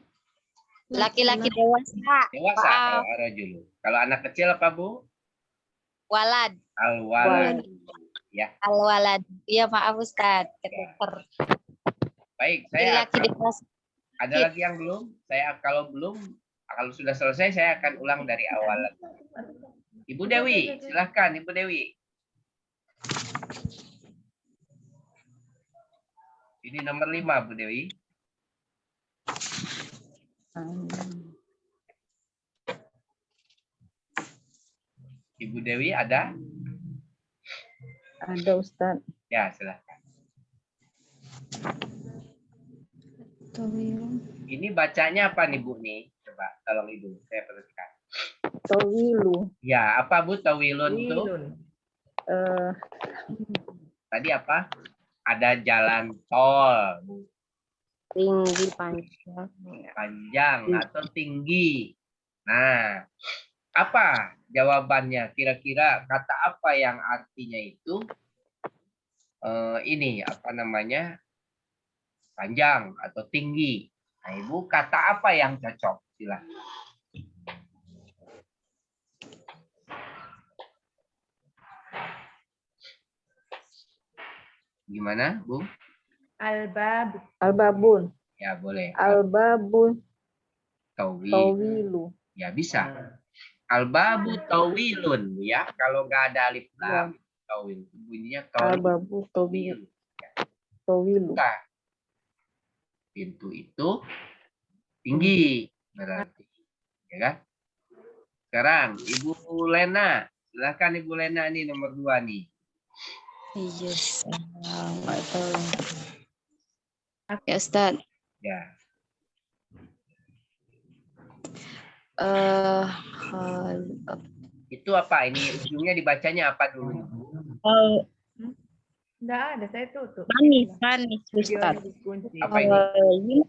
Laki-laki dewasa. Dewasa kalau ar-rajulu. Kalau anak kecil apa, Bu? Walad. Al-walad. Ya. Al-walad. Iya, maaf Ustaz. Ketuker. Baik, saya Laki dewasa. ada lagi yang belum? Saya kalau sudah selesai saya akan ulang dari awal lagi. Ibu Dewi, silahkan Ibu Dewi. Ini nomor 5, Bu Dewi. Ibu Dewi ada? Ada, Ustaz. Ya, silahkan. Ini bacanya apa nih, Bu nih? Coba tolong Ibu, saya perhatikan. Tawilu. Ya, apa Bu tawilun itu? Tadi apa? Ada jalan tol, Bu. Tinggi panjang. Panjang atau tinggi. Nah, apa jawabannya? Kira-kira kata apa yang artinya itu? Ini apa namanya? Panjang atau tinggi. Nah, Ibu kata apa yang cocok? Silakan. Gimana, Bu? Al-babun. Ya, boleh. Al-babun Tawil. tawilu. Ya, bisa. Al-babu tawilun, ya. Kalau nggak ada alif lam, tawil. Bunyinya tawil. Al-babu tawilu. Buka. Pintu itu tinggi, berarti. Ya kan? Sekarang, Ibu Lena. Silakan Ibu Lena, ini nomor 2 nih. Iya. Ya Ustaz. Ya. Itu apa? Ini ujungnya dibacanya apa dulu? Enggak ada, saya tutup. Manis Ustaz. Videonya dikunci. Apa ini?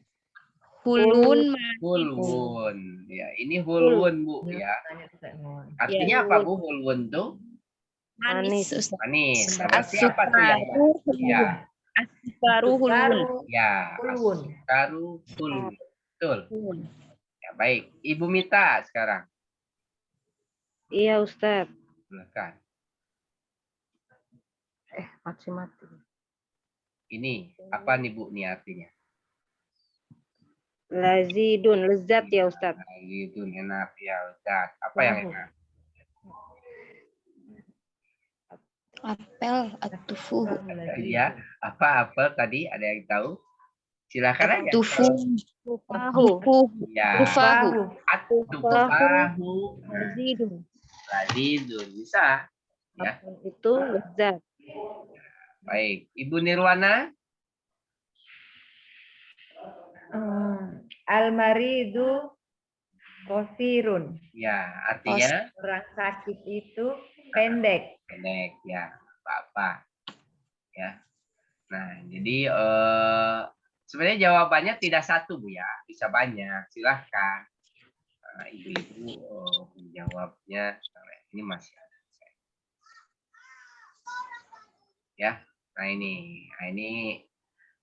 Hulun Hulwun. Ya, ini hulwun, Bu, ya. Artinya apa, Bu, hulwun tuh? manis Ustaz. Manis. Berarti apa tuh yang ya? Baru hulun. Ya, asikaru hulwun. Betul. Ya, baik. Ibu Mita sekarang. Iya Ustaz. Silakan. Mati. Ini apa nih, Bu, nih artinya? Lazidun, lezat ya Ustaz. Gitu, enak ya, Ustaz. Apa yang enak? Apel atufu. Ya, apa apel tadi? Ada yang tahu? Silakan aja. Atufu. Tufahu. Ya, Tufahu. atufahu Lazidun. lazidun. Bisa. Ya, Itu lezat. baik. Ibu Nirwana? Almaridu kosirun. Ya, artinya Orang sakit itu pendek. pendek. Ya, apa-apa. Ya. Nah, jadi sebenarnya jawabannya tidak satu, Bu, ya. Bisa banyak. Silahkan. Ibu-ibu menjawabnya. Ini masih ada. Ya, nah ini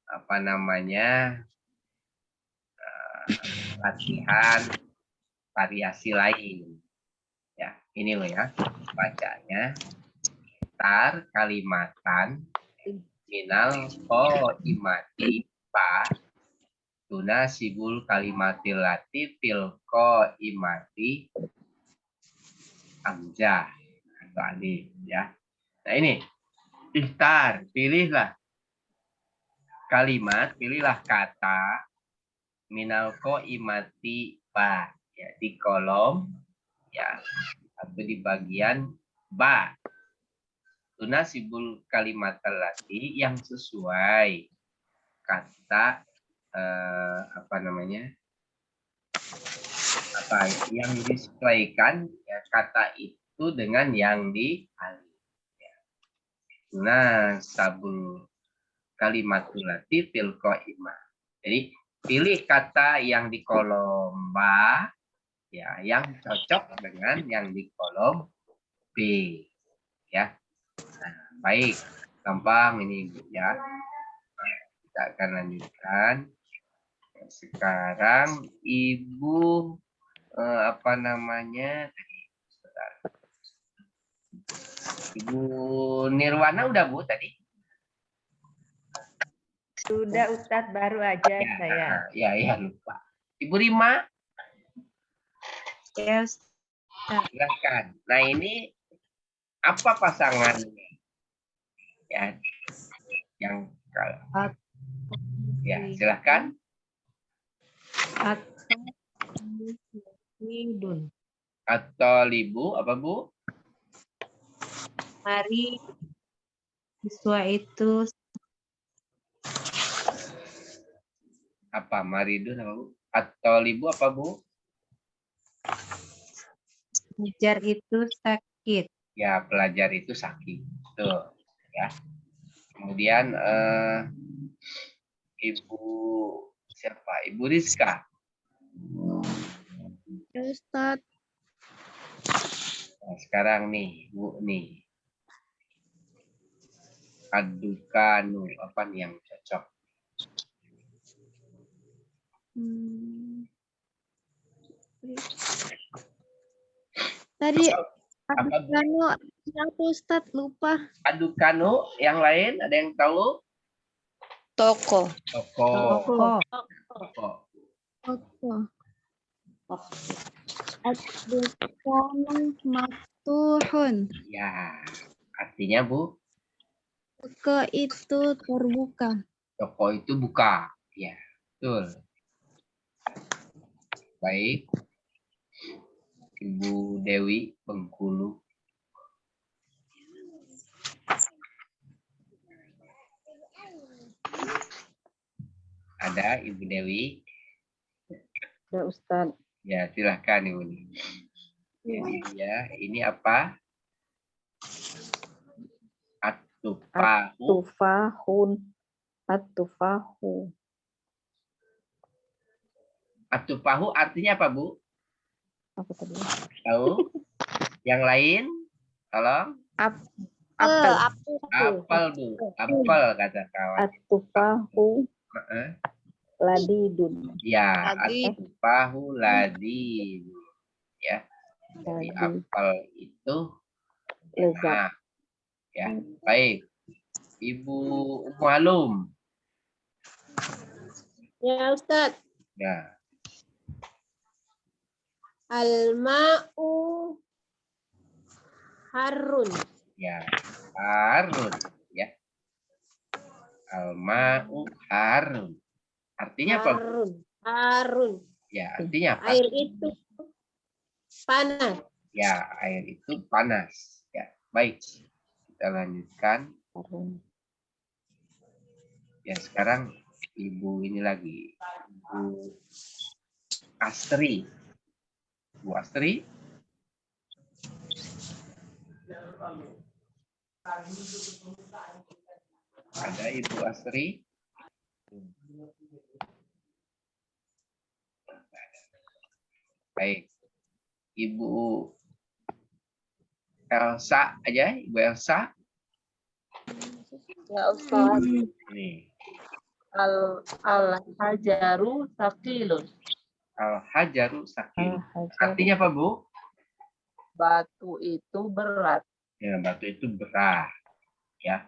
apa namanya, latihan variasi lain. Ya, ini loh ya, bacanya. Tar kalimatan minal imati pa tuna sibul kalimatil lati fil imati amjah atau alif, ya. Nah ini ikhtar, pilihlah kalimat, pilihlah kata minal imati ba, ya, di kolom, ya, atau di bagian ba. Tunasibul kalimat lati yang sesuai kata apa namanya, apa yang disesuaikan, ya, kata itu dengan yang di alif. Nah, sabul kalimatul lati fil qaimah. Jadi pilih kata yang di kolom ba, ya, yang cocok dengan yang di kolom B, ya. Nah, baik, gampang ini, Bu, ya. Kita akan lanjutkan. Sekarang Ibu apa namanya? Ibu Nirwana udah, Bu, tadi? Sudah Ustadz, baru aja saya. Ya, lupa. Ibu Rima? Yes. Silakan. Nah, ini apa pasangannya? Ya, yang kalau ya, silakan. Atau libu apa, Bu? Hari siswa itu Apa maridun apa, Bu? Atau libu apa, Bu? belajar itu sakit. Ya, pelajar itu sakit. Tuh, ya. Kemudian Ibu siapa? Ibu Rizka. Ustaz. Nah, sekarang nih, Bu, nih. Adukanu apa nih yang cocok? Tadi Apa, Bu? apa Ustaz lupa. Adukanu, yang lain ada yang tahu? Toko. Toko. Adukanu maftuhun. Ya, artinya, Bu, Toko itu terbuka. toko itu buka. Ya, betul. Baik. Ibu Dewi Bengkulu. Ada Ibu Dewi? Ada Ustaz. Ya, silahkan Ibu. Jadi ya, ini apa? At-tufahu. Tufahun. At-tufahu. At-tufahu artinya apa, Bu? Apa tadi? Tahu? Yang lain? Tolong. Apel. Apel, Bu. Apel kata kawan. At-tufahu Heeh. ladidun. Ya, Ladi. at-tufahu ladid. Ya. Jadi Ladi. apel itu Lezat. enak. Ya, baik. Ibu Mualum. Ya Ustaz. Ya. Al-ma'u harun. Ya, harun. Ya. Al-ma'u harun. Artinya apa? Harun. Ya, artinya apa? Air itu panas. Ya, air itu panas. Ya, baik. Kita lanjutkan. Harun. Ya, sekarang Ibu ini lagi. Ibu Astri. Bu Astri. Ada Ibu Astri. Baik. Ibu Elsa aja, Ibu Elsa. Ya Ustaz. Nih, Al-hajaru sakilun. Al-hajaru sakil. Al-hajar. Artinya apa, Bu? Batu itu berat. Ya, batu itu berat. Ya.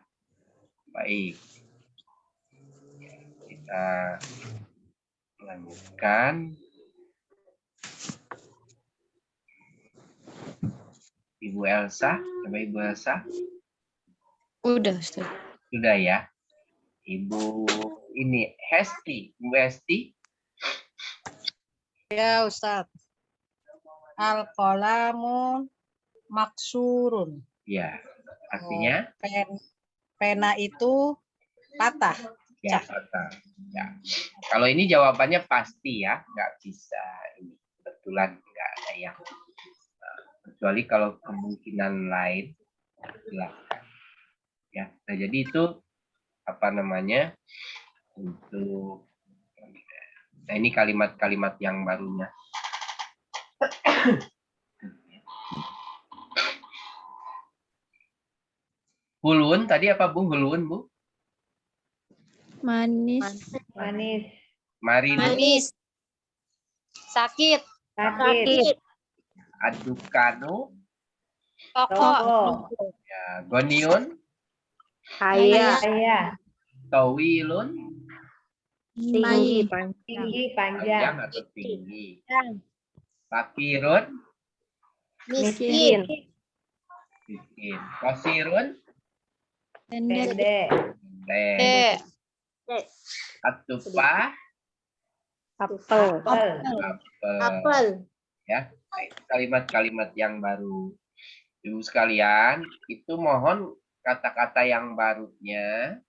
Baik. Kita lanjutkan. Ibu Elsa, coba Ibu Elsa. Udah Ustaz. Sudah ya. Ibu ini Hesti, Ibu Hesti. Ya Ustaz. Al-qalamu maksurun. Ya, artinya Pena itu patah. ya, patah. Ya. Kalau ini jawabannya pasti ya, nggak bisa ini kebetulan nggak ada yang kecuali kalau kemungkinan lain silakan. Ya, nah jadi itu apa namanya untuk nah ini kalimat-kalimat yang barunya. Hulun tadi apa Bu? Hulun Bu? Manis. Manis. Marinu, Manis. Sakit. Sakit. adukanu, Toko. ya, goniun, Kaya. Kaya. tawilun, Tinggi. Panjang. Tinggi. panjang Panjang. atau tinggi, fakirun, Miskin. miskin, kosirun, Pendek. pendek, atupah, Apel. Apel. Apel. ya, kalimat-kalimat yang baru. Ibu sekalian, itu mohon kata-kata yang barunya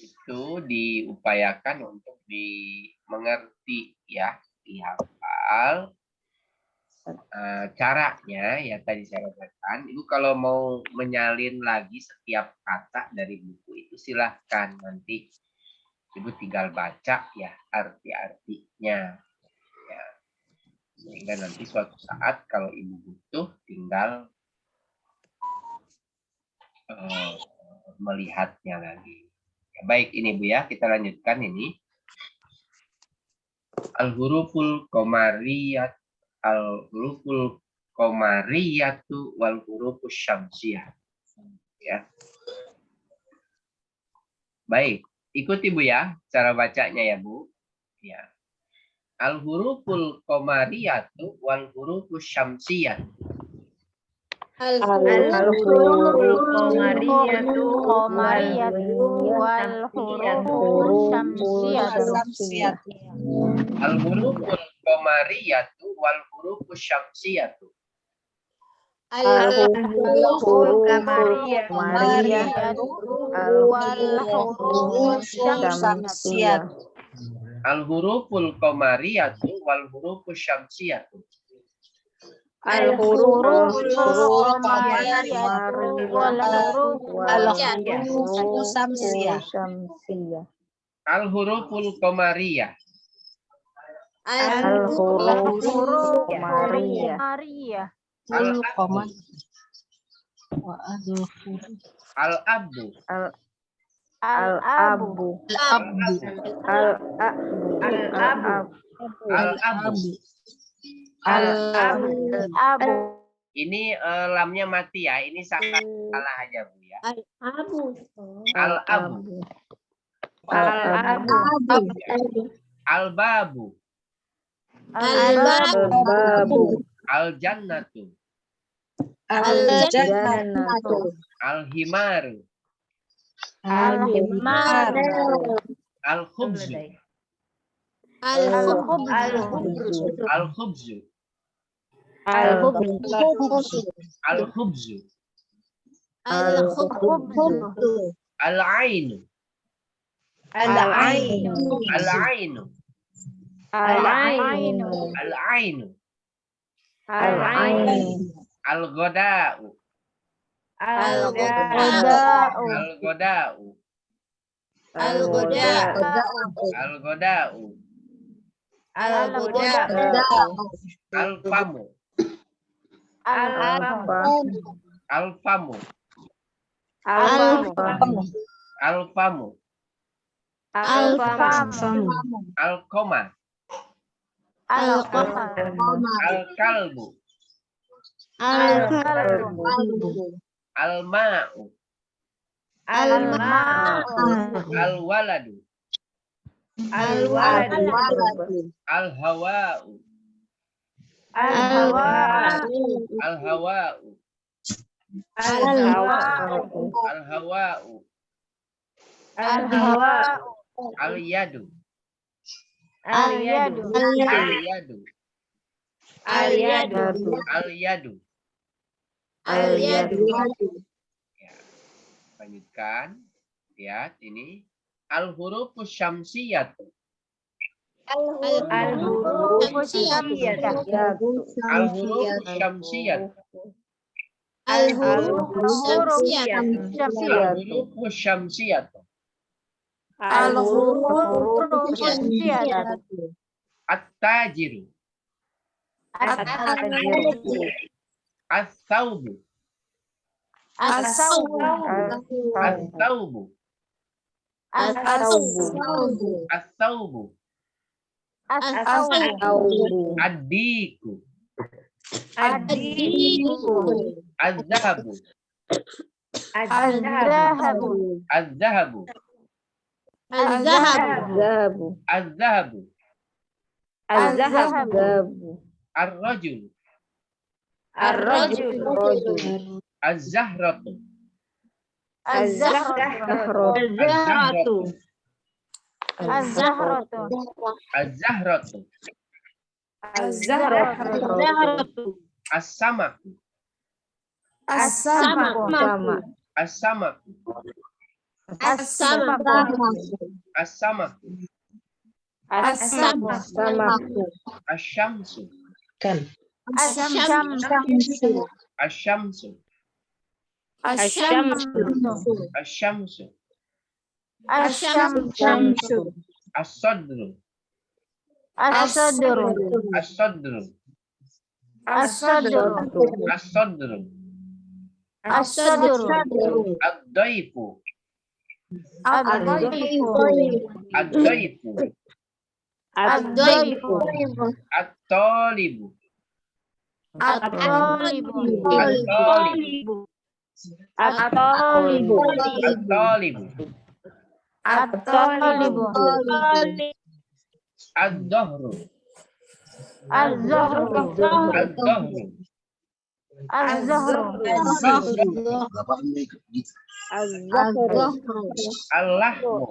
itu diupayakan untuk dimengerti ya, dihafal. Caranya ya tadi saya katakan, Ibu kalau mau menyalin lagi setiap kata dari buku itu silahkan, nanti Ibu tinggal baca ya arti-artinya ya, sehingga nanti suatu saat kalau Ibu butuh tinggal melihatnya lagi ya. Baik ini Bu ya, kita lanjutkan ini al-huruful qamariyat, al-huruful qamariyatu wal hurufus syamsiyah ya. Baik, ikuti Bu ya cara bacanya ya Bu ya. Al-huruful qamariyatu wal hurufus syamsiyah. Al-huruful qamariyatu wal hurufus syamsiyatu. Al-huruful qamariyatu wal hurufus syamsiyatu. Al-huruful qamariyah. Al-huruful syamsiyah. Al-huruful qamariyatu wal hurufus syamsiyatu. Al-huruful qamariyah wal hurufus syamsiyah. syamsiyah. Al-huruful qamariyah. Al-huruful qamariyah. Al-qamar. Al-abu. Al-abu. Al-abu. Ini lamnya mati ya. Ini salah aja Bu ya. Al-abu. Al-abu. Al-babu. Al-jannatu. Al-jannatu. Al-himaru. Al-himaru. Al-khubzu. Al-khubzu. Al-khubzu. Al-khubzu. Al-khubzu. Al-khubzu. Al-ainu. Al-ainu. Al-ainu. Al-ainu. Al-ainu. Al-ainu. Al-ghoda'u. Al-ghoda'u. Al-ghoda'u. Al-ghoda'u. Al-ghoda'u. Al-famu. Al-famu. Al-famu. Al-famu. Al-famu. Al-qoma. Al-qamar. Al-kalbu. Al-kalbu. Al-ma'u. Al-ma'u. Al-waladu. Al-waladu. Al-hawa'u. Al-hawa'u. Al-hawa'u. Al-hawa'u. Al-hawa'u. Al-hawa'u. Al-yadu. Al-yadu. Al-yadu. Al-yadu. Al-yadu. Al-yadu. Ya. Lanjutkan. Lihat ini. Al-hurufus syamsiyatu. Al-hurufus syamsiyah. Al-hurufus syamsiyatu. Al-hurufus syamsiyah. Al-hurufus syamsiyatu. Al-hurufus syamsiyah. At-tajiru. At-tajiru. As-thawbu. As-sawbu. As-thawbu. As-sawbu. As-thawbu. As-sawbu. Ad-diku. Ad-diku. Az-zahabu. Az-zahabu. Az-zahabu. Az-zahabu. Az-zahabu. Az-zahabu. Ar-rajul. Ar-rajul. Az-zahratu. Az-zahratu. Az-zahratu. Az-zahratu. Az-zahratu. As-samaku. As-samaku. As-samaku. As-samaku. As-samaku. As-samaku. Asy-syamsu. Asy-syamsu. Asy-syamsu. Asy-syamsu. Asy-syamsu. Asy-syamsu. As-sadru. As-sadru. As-sadru. As-sadru. As-sadru. As-sadru. Ad-daifu. Ad-daifu. Ad-daifu. Ad-daifu. At-talibu. At-talibu. At-talibu. At-talibu. At-talibu. At-talibu. Ad-dahru. Az-zahru. Ad-dahru. Az-zahru. Al-lahmu.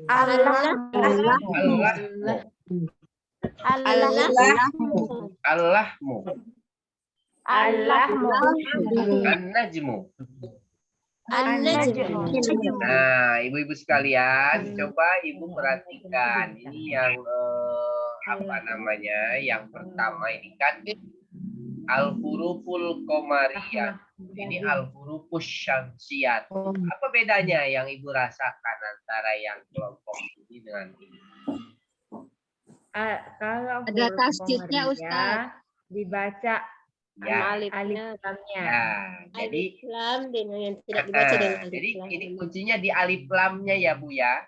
Al-lahmu. Al-lahmu. Al-lahmu. Al-lahmu. Al-lahmu. An-najmu. An-najmu. Nah, ibu-ibu sekalian, coba ibu perhatikan. Ini yang apa namanya? Yang pertama ini kan al-huruful qamariyah. Ini al-hurufus syamsiyat. Apa bedanya yang ibu rasakan antara yang kelompok ini dengan ini? Kalau Ada huruf tasdidnya, qamariyah Ustaz. dibaca Ya, alif lamnya. ya. Jadi Lam dengan yang tidak dibaca dengan alif jadi lam. ini kuncinya di alif lamnya ya Bu ya.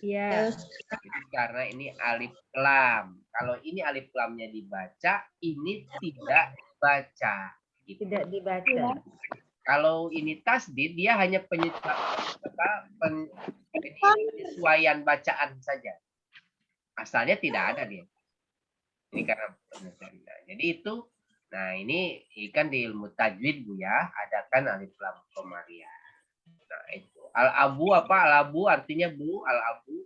Iya. Jadi karena ini alif lam. Kalau ini alif lamnya dibaca, ini tidak dibaca. Gitu. Tidak dibaca. Kalau ini tasdid, dia hanya penyesuaian bacaan saja. Asalnya tidak ada dia. Ini karena penyesuaian. Jadi itu, nah ini kan di ilmu tajwid Bu ya, ada kan alif lam qamariyah. Nah itu. Al-abu apa? Al-abu artinya Bu, al-abu.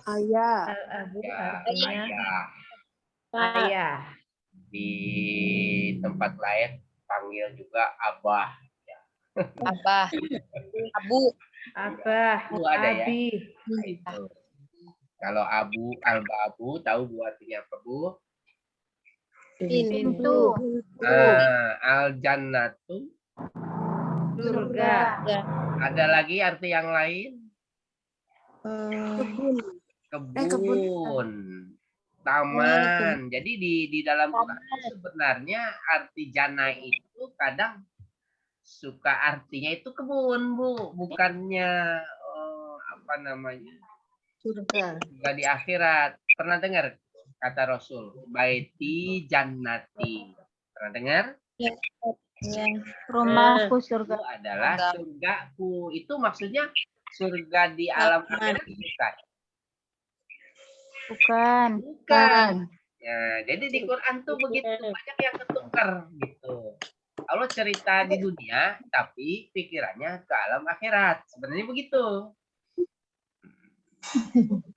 Ayah. Al-abu Ya, artinya ayah. ayah. Di tempat lain panggil juga abah. Abah. Abu. Abah, Itu ada ya. abi. Nah, itu. Kalau abu, al-babu, tahu Bu artinya apa Bu? Pintu. Al-jannatu. Surga. Ada lagi arti yang lain? Kebun. Kebun. Taman. Jadi di dalam Quran sebenarnya arti jannah itu kadang suka artinya itu kebun Bu, bukannya apa namanya? Surga. Surga di akhirat. Pernah dengar kata Rasul, baiti jannati. Pernah dengar? Rumahku Itu surga. adalah surgaku. Itu maksudnya surga di alam akhirat bukan? Bukan. Bukan. Ya, jadi di Quran tuh begitu banyak yang ketukar gitu. Allah cerita di dunia, tapi pikirannya ke alam akhirat. Sebenarnya begitu.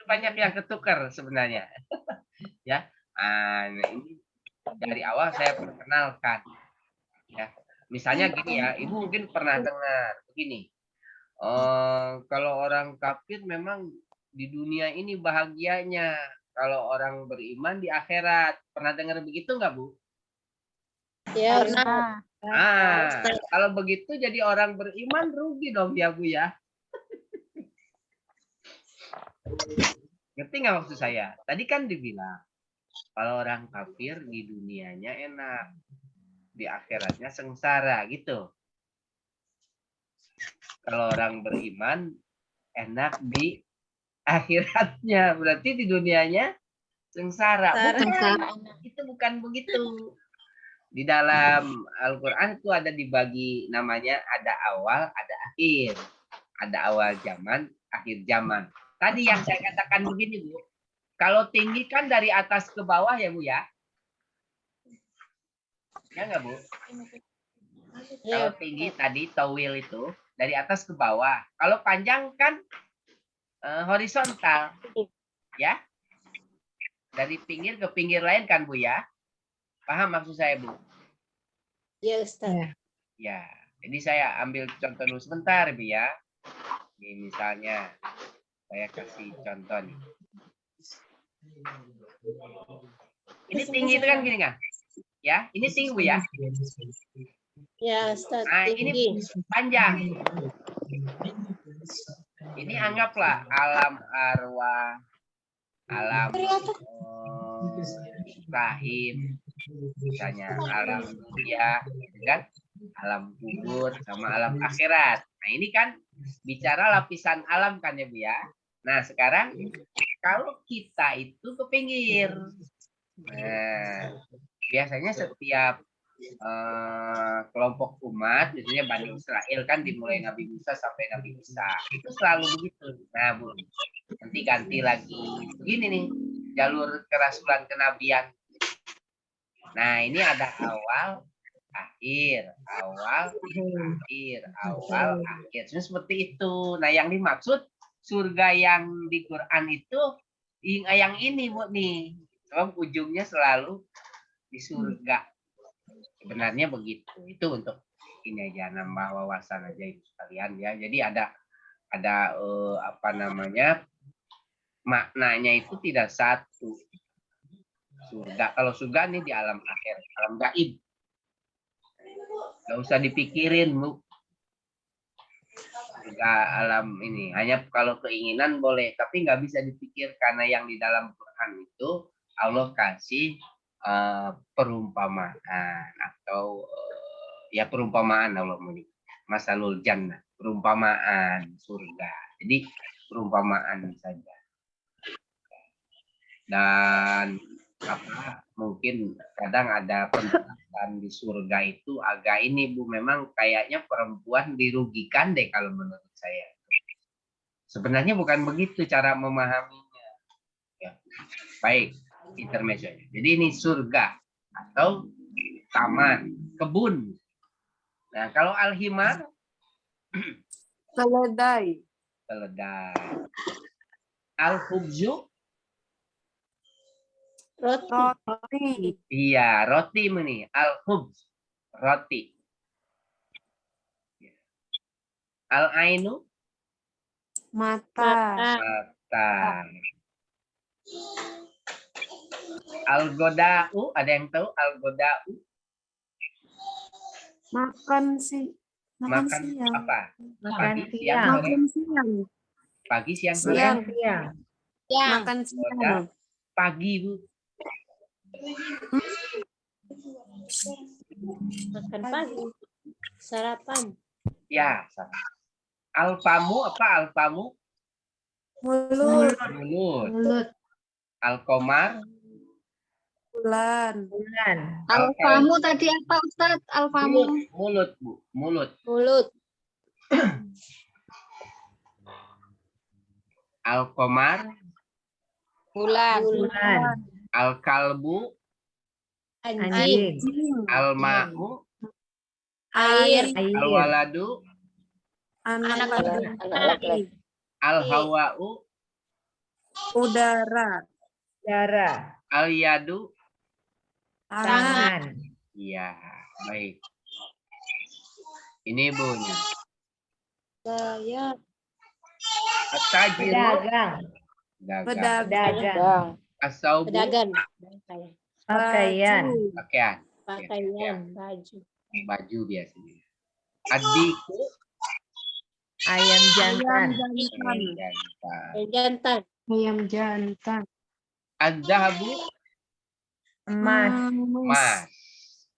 Banyak yang ketukar sebenarnya. Ya, nah, ini dari awal saya perkenalkan. Ya, misalnya gini ya, ibu mungkin pernah dengar begini. Kalau orang kafir memang di dunia ini bahagianya, kalau orang beriman di akhirat. Pernah dengar begitu nggak Bu? Ya, Nah, Kalau begitu jadi orang beriman rugi dong ya Bu ya. Ngerti nggak maksud saya? Tadi kan dibilang kalau orang kafir di dunianya enak, di akhiratnya sengsara gitu. Kalau orang beriman enak di akhiratnya, berarti di dunianya sengsara. Itu bukan begitu. Di dalam Al-Quran itu ada dibagi namanya ada awal, ada akhir. Ada awal zaman, akhir zaman. Tadi yang saya katakan begini Bu, kalau tinggi kan dari atas ke bawah ya Bu ya? Ya nggak Bu? Kalau tinggi tadi towil itu dari atas ke bawah. Kalau panjang kan horizontal, ya, dari pinggir ke pinggir lain kan Bu ya? Paham maksud saya Bu? ya Ustaz. Ya, jadi saya ambil contoh dulu sebentar Bu ya. Ini misalnya saya kasih contoh nih. Ini tinggi itu kan gini kan? Ya, ini tinggi Bu ya? Ya Ustaz. Nah, ini panjang. Ini anggaplah alam arwah, alam rahim, misalnya alam dunia, kan? Alam kubur sama alam akhirat. Nah ini kan bicara lapisan alam kan ya Bu ya. Nah sekarang kalau kita itu ke pinggir, nah biasanya setiap kelompok umat, misalnya Bani Israel kan dimulai Nabi Musa sampai Nabi Isa, itu selalu begitu. Nah Bu, nanti ganti lagi begini nih jalur kerasulan kenabian. Nah ini ada awal, akhir, awal, akhir, awal, akhir. Seperti itu. Nah yang dimaksud surga yang di Quran itu yang ini Bu nih, sebab ujungnya selalu di surga. Sebenarnya begitu. Itu untuk ini aja, nambah wawasan aja itu sekalian ya. Jadi ada apa namanya, maknanya itu tidak satu. Surga, kalau surga nih di alam akhir, alam gaib. Nggak usah dipikirin, Bu. Surga alam ini hanya kalau keinginan boleh, tapi nggak bisa dipikir karena yang di dalam Quran itu Allah kasih perumpamaan atau ya perumpamaan Allah menyebut masalul jannah, perumpamaan surga. Jadi perumpamaan saja. Dan apa mungkin kadang ada penjelasan di surga itu agak ini Bu, memang kayaknya perempuan dirugikan deh kalau menurut saya. Sebenarnya bukan begitu cara memahaminya. Ya. Baik, intermezzo. Jadi ini surga atau taman, kebun. Nah, kalau al-himar Keledai. keledai. Al-khubzu Roti. iya, roti ini. Al-khubz roti. Al-ainu Mata. mata. Al-goda'u, ada yang tahu al-goda'u? Makan sih. Makan Makan siang. apa? Makan Pagi, siang, siang. sore? Makan siang. Pagi, siang, sore? Siang. Makan siang. Makan siang. Goda, pagi, Bu. Makan pagi. Sarapan. Ya, sama. Alfamu apa alfamu? Mulut. Mulut. Mulut. Alkomar, Bulan. Bulan. Alfamu tadi apa Ustaz? Alfamu. mulut, Bu. Mulut. Mulut. Alkomar, Bulan. Bulan. alkalbu, Anjing. alma'u, Air. Air. alwaladu, Anak laki-laki. alhawa'u, Udara. Darah. alyadu. Tangan. Tangan. Iya, baik. Ini Bu nih. Saya At-tajiru, Pedagang. dagang. Pedagang. As-saubu, pedagang. Pakaian. pakaian. Pakaian. Baju. Baju biasanya. Adiku, Ayam jantan. Jantan. Jantan. Ayam jantan. Az-zahabu, Emas. emas.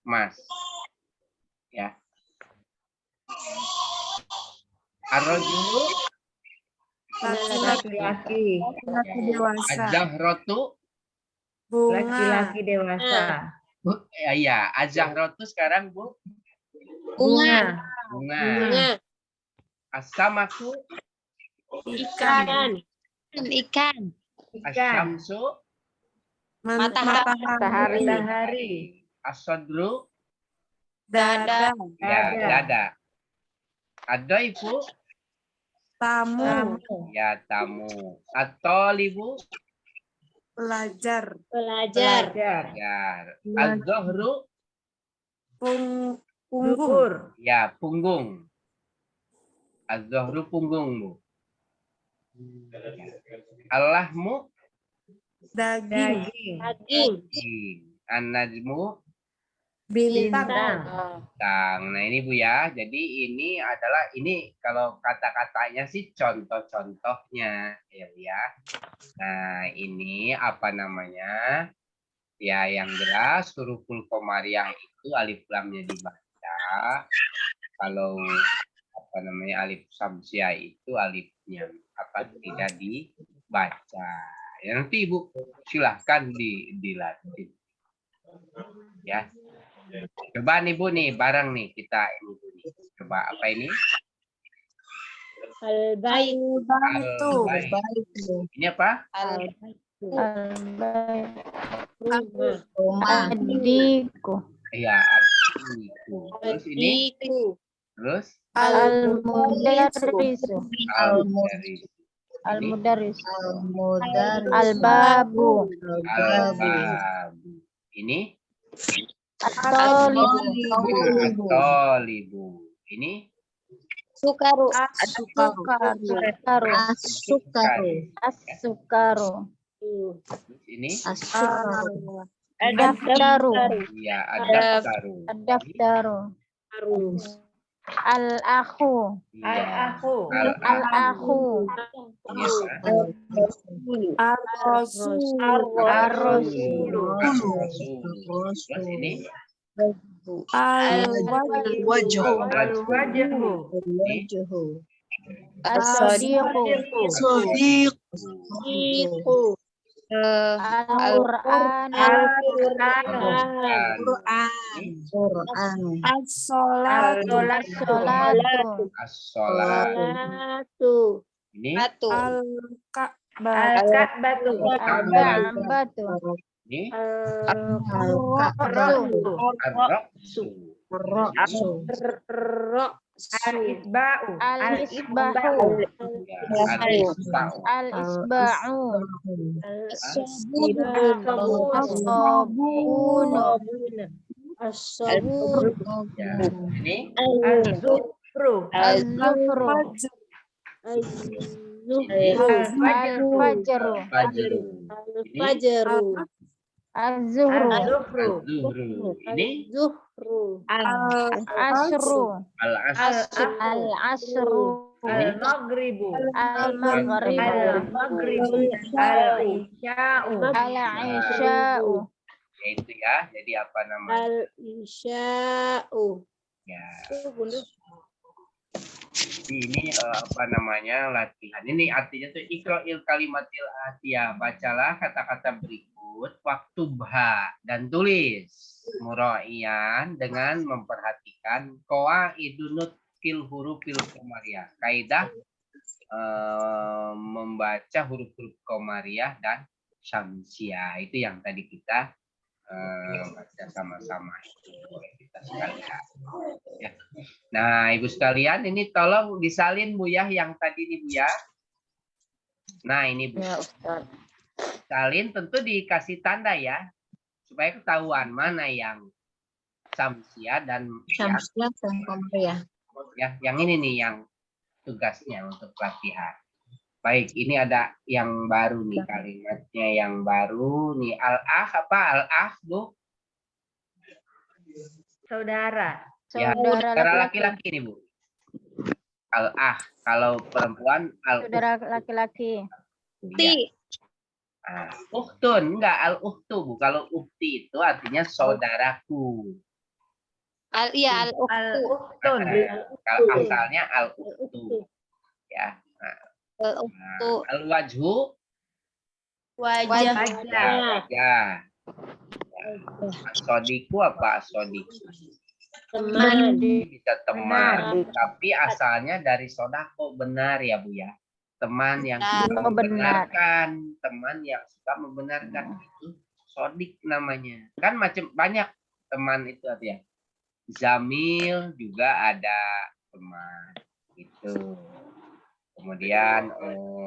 Emas. Ya. Ar-rajulu, Laki-laki. Laki dewasa. az-zahratu, Bunga. Laki-laki dewasa. iya, az-zahratu sekarang Bu, Bunga. bunga. Bunga. As-samaku, Ikan. Ikan. Ikan. as-syamsu, Matahari. Matahari. as-sadru, Dada. ya, Dada. dada. Ad-daifu, Tamu. Tamu. ya tamu. At-talibu, Pelajar. Pelajar. Pelajar. ya. Az-zuhru, Punggung. Dukur. ya punggung. Az-zuhru punggung, Bu. Allahmu, Daging. Daging. Daging. an-najmu, Bintang. Bintang. tang. Nah ini Bu ya. Jadi ini adalah kalau kata-katanya sih contoh-contohnya ya Bu ya. Nah ini apa namanya? Ya yang jelas huruful komariah itu alif lamnya dibaca. Kalau apa namanya alif samsiah itu alifnya apa tidak dibaca. Ya nanti Ibu silahkan dilatih. Ya. Coba nih Bu nih bareng nih kita ini Bu nih. Coba apa ini? Al-bait. Itu. Ini apa? Rumah. Adiku. Iya, adiku. Terus ini Adiku. terus Al-Mudarrisu. al-mudarris. Al-Mudarris. Al-Mudarris. Al-Babu. Al-bab. Ini At-tolibu. Ini Sukaru. As-sukaru. ini Ad-daftaru. ya ad-daftaru. Ad-daftaru. Al-akhu. Iya. Al-akhu. Al-akhu. Iya. Ar-rasul. Ar-rasulu. Terus ini Al-wajhu. Al-wajhu. As-sadiqu. Iku. Al-Qur'an. As-salatu. As-salatu. as-sholat. Salatu. Ini Al-ka'bah. Al-ka'batu. Al-ka'batu. ini Ar-ra'su. ar-raqsu. Al-isba'u. Al-isbahu. Ya, al-isba'u. Al-isba'u. As-sabunu. As-sabun. Ya, ini Al-zuhru. Az-zuhru. Al-fajru. fajru. Al-fajru. Az-zuhru. Al-zuhru. Az-zuhru. Ini Zuhru. Al-asru. al-asr. Al-asru. Al-maghribu. Al-maghribu. Al-maghribu. Al-isya'u. Al-isya'u. Yaitu ya, jadi apa namanya? Al-isya'u. Ya. Ini apa namanya latihan. Ini artinya tuh iqra'il kalimatil atiyah. Bacalah kata-kata berikut waktu bha dan tulis mura'ian dengan memperhatikan qawaidunut fil hurufil qamariyah. Kaidah membaca huruf-huruf qamariyah dan syamsiah. Itu yang tadi kita baca sama-sama itu oleh kita sekalian. Ya. Nah, Ibu sekalian, ini tolong disalin Bu ya yang tadi nih Bu ya. Nah, ini Bu. Ya, Ustaz. Salin tentu dikasih tanda ya, supaya ketahuan mana yang samsia dan ya, yang ini nih yang tugasnya untuk latihan. Baik, ini ada yang baru nih kalimatnya yang baru nih al-ah apa al-ah Bu? Saudara. Ya, saudara laki-laki nih Bu. Al-ah, kalau perempuan Saudara laki-laki. Ukti. Nah, uhtun enggak al-uhtu Bu. Kalau ukti itu artinya saudaraku. Al-uhtun. Kalau asalnya al-uhtu. Ya. Nah, al-wajhu Wajah. ya. As-sodiku apa as-sodiku? Teman. Bisa teman, tapi asalnya dari sodako, benar ya Bu ya. Teman yang suka membenarkan, teman yang suka membenarkan itu sodik namanya. Kan macam banyak teman itu artinya. Zamil juga ada teman itu. Kemudian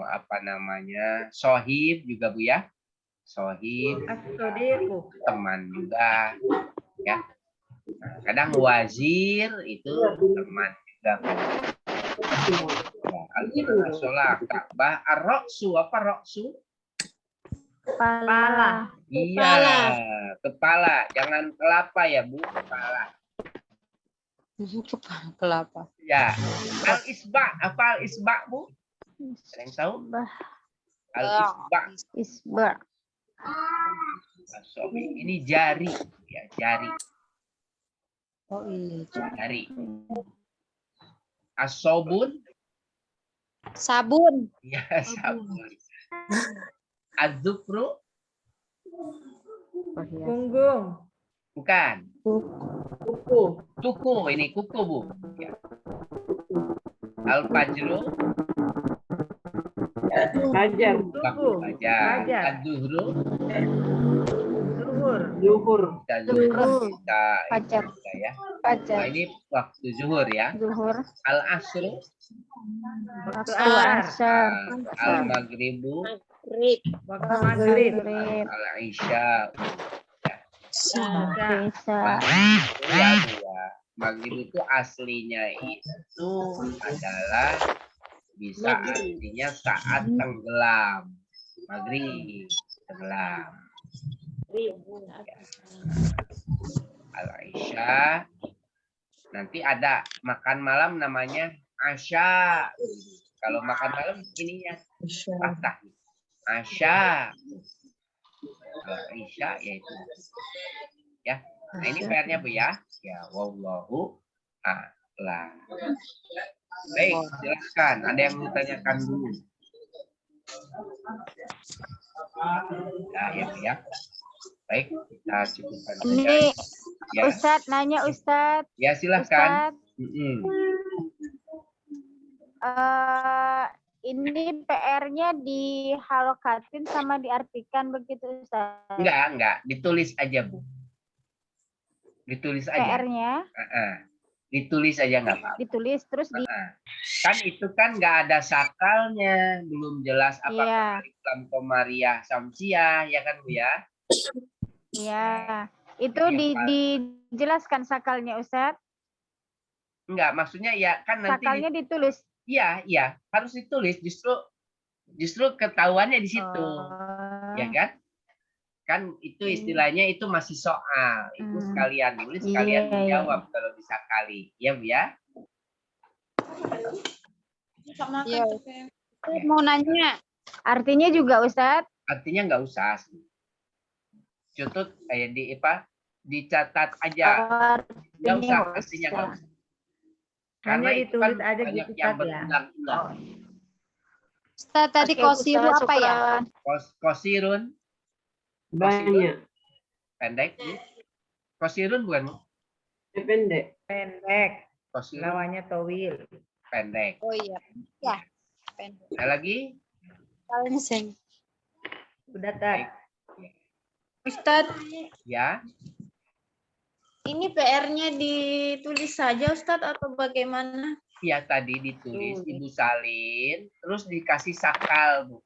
apa namanya? Sohib juga Bu ya. Sohib As-sodiqu. teman juga ya. Nah, kadang wazir itu teman juga. Al-sholah Ka'bah ar-ra'su apa ra'su? Kepala. Iya, kepala. Jangan kelapa ya Bu, kepala. Kelapa. Ya. Al-isba apa al-isba Bu? Ada yang tahu? Al-isba. Isba. Asobi. Ini jari ya, jari. Oh iya. Jari. Asobun. Sabun. Ya, sabun. Az-zufru. Punggung. Bukan. Kuku. Kuku. Ini kuku Bu. Ya. Al-fajru. Fajar. Tubuh. Fajar. Fajar. Az-zuhru. Zuhur. Zuhur. Kita zuhur. Kita Fajar. kita ya. Fajar. Nah, ini waktu zuhur ya. Zuhur. Al-asru. Waktu Asar. asar. Al-maghribu. Rib. Waktu maghrib. Maghrib. Al-isya. Ya. Bisa. Ya, ya. Maghrib itu aslinya itu adalah bisa artinya saat tenggelam. Maghrib tenggelam. Al-Isya. Nanti ada makan malam namanya Asya. Kalau makan malam ininya patah. Asya. Kalau Isya yaitu ya. Nah ini PR-nya Bu ya. Ya wallahu a'lam. Baik, silakan. Ada yang mau tanyakan dulu? Ya, ya. Baik, kita cukupkan saja. Ini Ya, Ustadz nanya Ustadz. ya silakan. Ustadz, ini PR-nya dihalokatin sama diartikan begitu Ustadz. Enggak. Ditulis aja, Bu. Ditulis aja. PR-nya Ditulis aja nggak apa-apa. ditulis terus di Kan itu kan nggak ada sakalnya. Belum jelas Iya. apakah alif lam komariah samsiah, ya kan, Bu ya? ya. Itu Yang dijelaskan sakalnya Ustadz. Enggak, maksudnya ya kan nanti Sakalnya ditulis. iya, harus ditulis. Justru ketahuannya di situ. Oh. Ya kan? Kan itu istilahnya itu masih soal. Itu sekalian nulis, sekalian Iya, menjawab kalau bisa kali. Ya, Bu ya? Iya. Mau nanya. Artinya juga Ustadz. Artinya nggak usah. Cutut kayak di apa? Dicatat aja. Nggak usah, artinya nggak usah. Karena Hanya itu kan ditulis aja banyak gitu, yang Ustadz, ya. berulang-ulang. Ustaz tadi Oke, kosiru Ustadz, apa ya? syukran. Kosirun Banyak. pendek. Kosirun bukan, Bu? Pendek. Pendek. Kosirun Lawannya towil. pendek. Oh iya. Ya. Pendek. Ada lagi? Kalian sing. Udah tak. Ustadz, Ya. ini PR-nya ditulis saja Ustadz atau bagaimana? Ya tadi ditulis Ibu salin, terus dikasih sakal, Bu.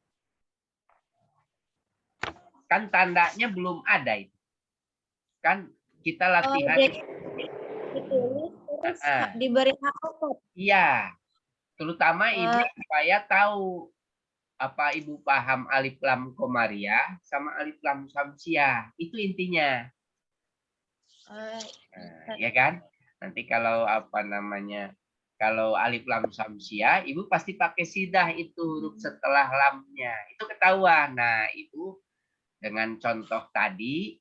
Kan tandanya belum ada itu. Kan kita latihan. Ditulis terus Ah. diberi harokat. Iya. Terutama ini supaya tahu apa Ibu paham alif lam komariah sama alif lam samsiah. Itu intinya. Nah, ya kan? Nanti kalau apa namanya? Kalau alif lam samsiah, Ibu pasti pakai sidah itu huruf setelah lamnya. Itu ketahuan. Nah, Ibu dengan contoh tadi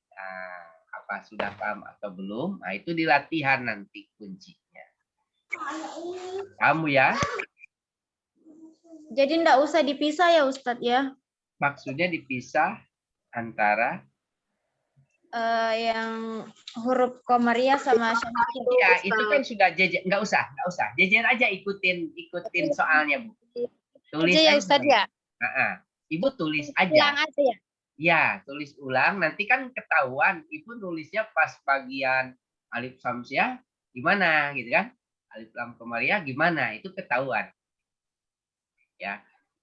apa sudah paham atau belum? Nah, itu di latihan nanti kuncinya. Kamu ya? Jadi enggak usah dipisah ya Ustadz ya? Maksudnya dipisah antara Yang huruf komariah sama syamsiah. ya itu kan sudah jejer, nggak usah jejer aja ikutin soalnya, Bu. Tulis Aja ya aja. Ustaz ya. Ibu tulis Ulang aja. aja ya. Ya, tulis ulang. Nanti kan ketahuan. Ibu nulisnya pas bagian alif samsiah gimana, gitu kan? Alif lam komariah gimana? Itu ketahuan.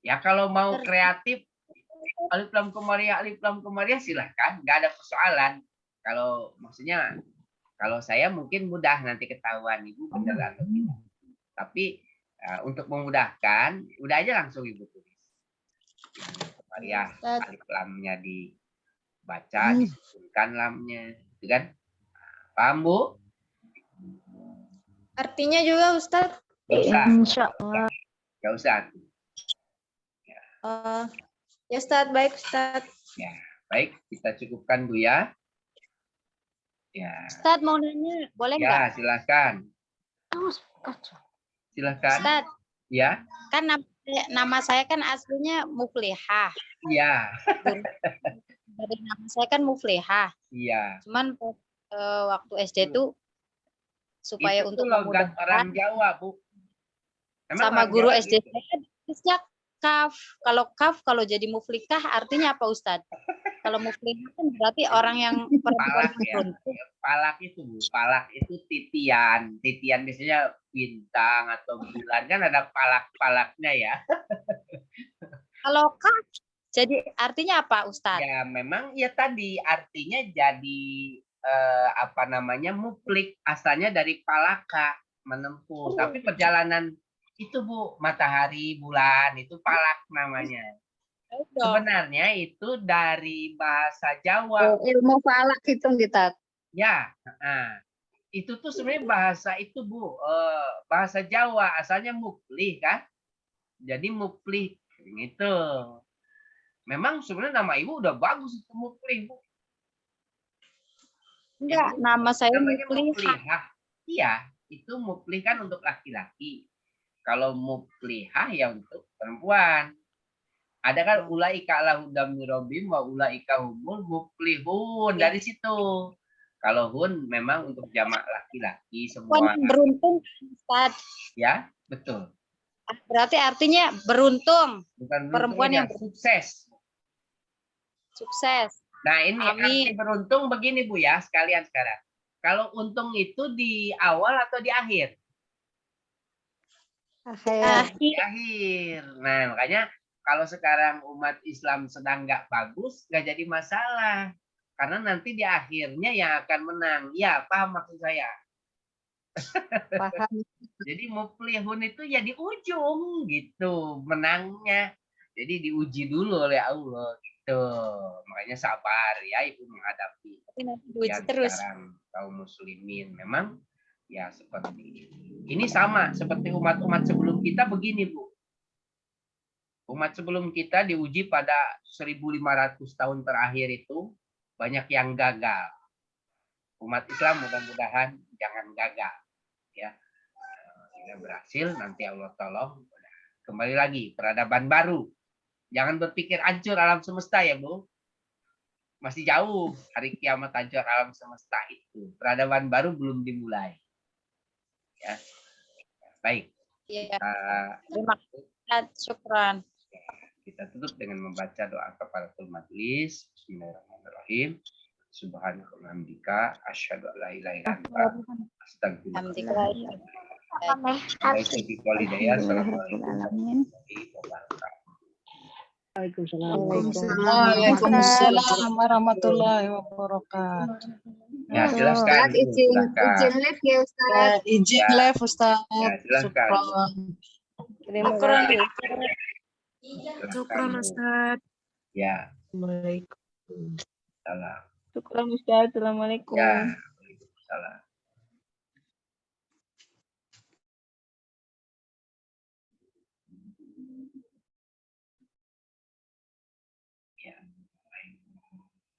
Ya kalau mau kreatif alif lam komariah silahkan, nggak ada persoalan. Kalau maksudnya kalau saya mungkin mudah nanti ketahuan Ibu benar atau tidak. Tapi untuk memudahkan, udah aja langsung Ibu tulis. Komariah alif lamnya dibaca, disusunkan lamnya, gitu kan? Paham, Bu? Artinya juga Ustadz? Nggak usah. Insya Allah. Nggak usah. Ya Ustadz, baik Ustadz. Ya, baik, kita cukupkan Bu ya. Ya. Ustaz mau nanya, boleh nggak? Ya, silakan. Silakan. Ustaz, Ya. kan nama saya kan aslinya Muflihah. Iya. Dari nama saya kan Muflihah. Iya. Cuman waktu SD tuh supaya Itu untuk logat orang memudahkan Jawa, Bu. Emang sama orang guru Jawa SD gitu? saya tulisnya kaf. Kalau jadi muflikah artinya apa Ustaz? Kalau muflikah kan berarti orang yang perempuan Palak ya. beruntung. Palak itu, Bu. Palak itu titian. Titian biasanya bintang atau bulan. Kan ada palak-palaknya ya. Kalau kaf jadi artinya apa Ustaz? Ya memang ya tadi artinya jadi apa namanya muflik, asalnya dari palaka, menempuh. Tapi perjalanan itu Bu, matahari, bulan itu palak namanya. Sebenarnya itu dari bahasa Jawa. Ilmu falak hitung kita. Ya, itu tuh sebenarnya bahasa itu Bu, bahasa Jawa, asalnya muflih kan. Jadi muflih gitu. Memang sebenarnya nama ibu udah bagus itu muflih Bu. Enggak, nama saya Namanya Muflihah. muflihah. Iya, itu muflih kan untuk laki-laki. Kalau muflihah ya untuk perempuan. Ada kan ulaika ala hudam min rabbihim wa ulaika humul muflihun. Dari situ. Kalau hun memang untuk jamak laki-laki semua. Beruntung, Ustaz. Ya, betul. Berarti artinya beruntung, Bukan perempuan beruntung yang aja, sukses. sukses. Nah, ini Amin. arti beruntung begini Bu ya, sekalian sekarang. Kalau untung itu di awal atau di akhir? Di akhir. Nah, makanya kalau sekarang umat Islam sedang nggak bagus, nggak jadi masalah. Karena nanti di akhirnya yang akan menang. Ya, paham maksud saya. Paham. Jadi muflihun itu ya di ujung gitu menangnya. Jadi diuji dulu oleh Allah gitu. Makanya sabar ya Ibu menghadapi Uji yang terus. sekarang kaum muslimin. Memang ya seperti ini sama seperti umat-umat sebelum kita begini Bu. Umat sebelum kita diuji pada 1500 tahun terakhir itu banyak yang gagal. Umat Islam mudah-mudahan jangan gagal ya. Sehingga berhasil nanti Allah tolong. Kembali lagi peradaban baru. Jangan berpikir hancur alam semesta ya Bu. Masih jauh hari kiamat hancur alam semesta itu. Peradaban baru belum dimulai. Ya. Baik. Ya. Terima kasih. Syukran. Kita tutup dengan membaca doa kafaratul majelis. Bismillahirrahmanirrahim. Subhanakallahumma wa bihamdika asyhadu an la ilaha illa anta astaghfiruka wa atubu ilaik. Assalamualaikum warahmatullahi wabarakatuh. Waalaikumsalam warahmatullahi wabarakatuh. Ya, silakan. Silakan. live ya Ustaz. Izin live Ustaz. Ya, silakan. Terima kasih. Silakan. Ustaz. Ya, Assalamualaikum. salam. Syukran Ustaz. Assalamualaikum. Ya, waalaikumsalam.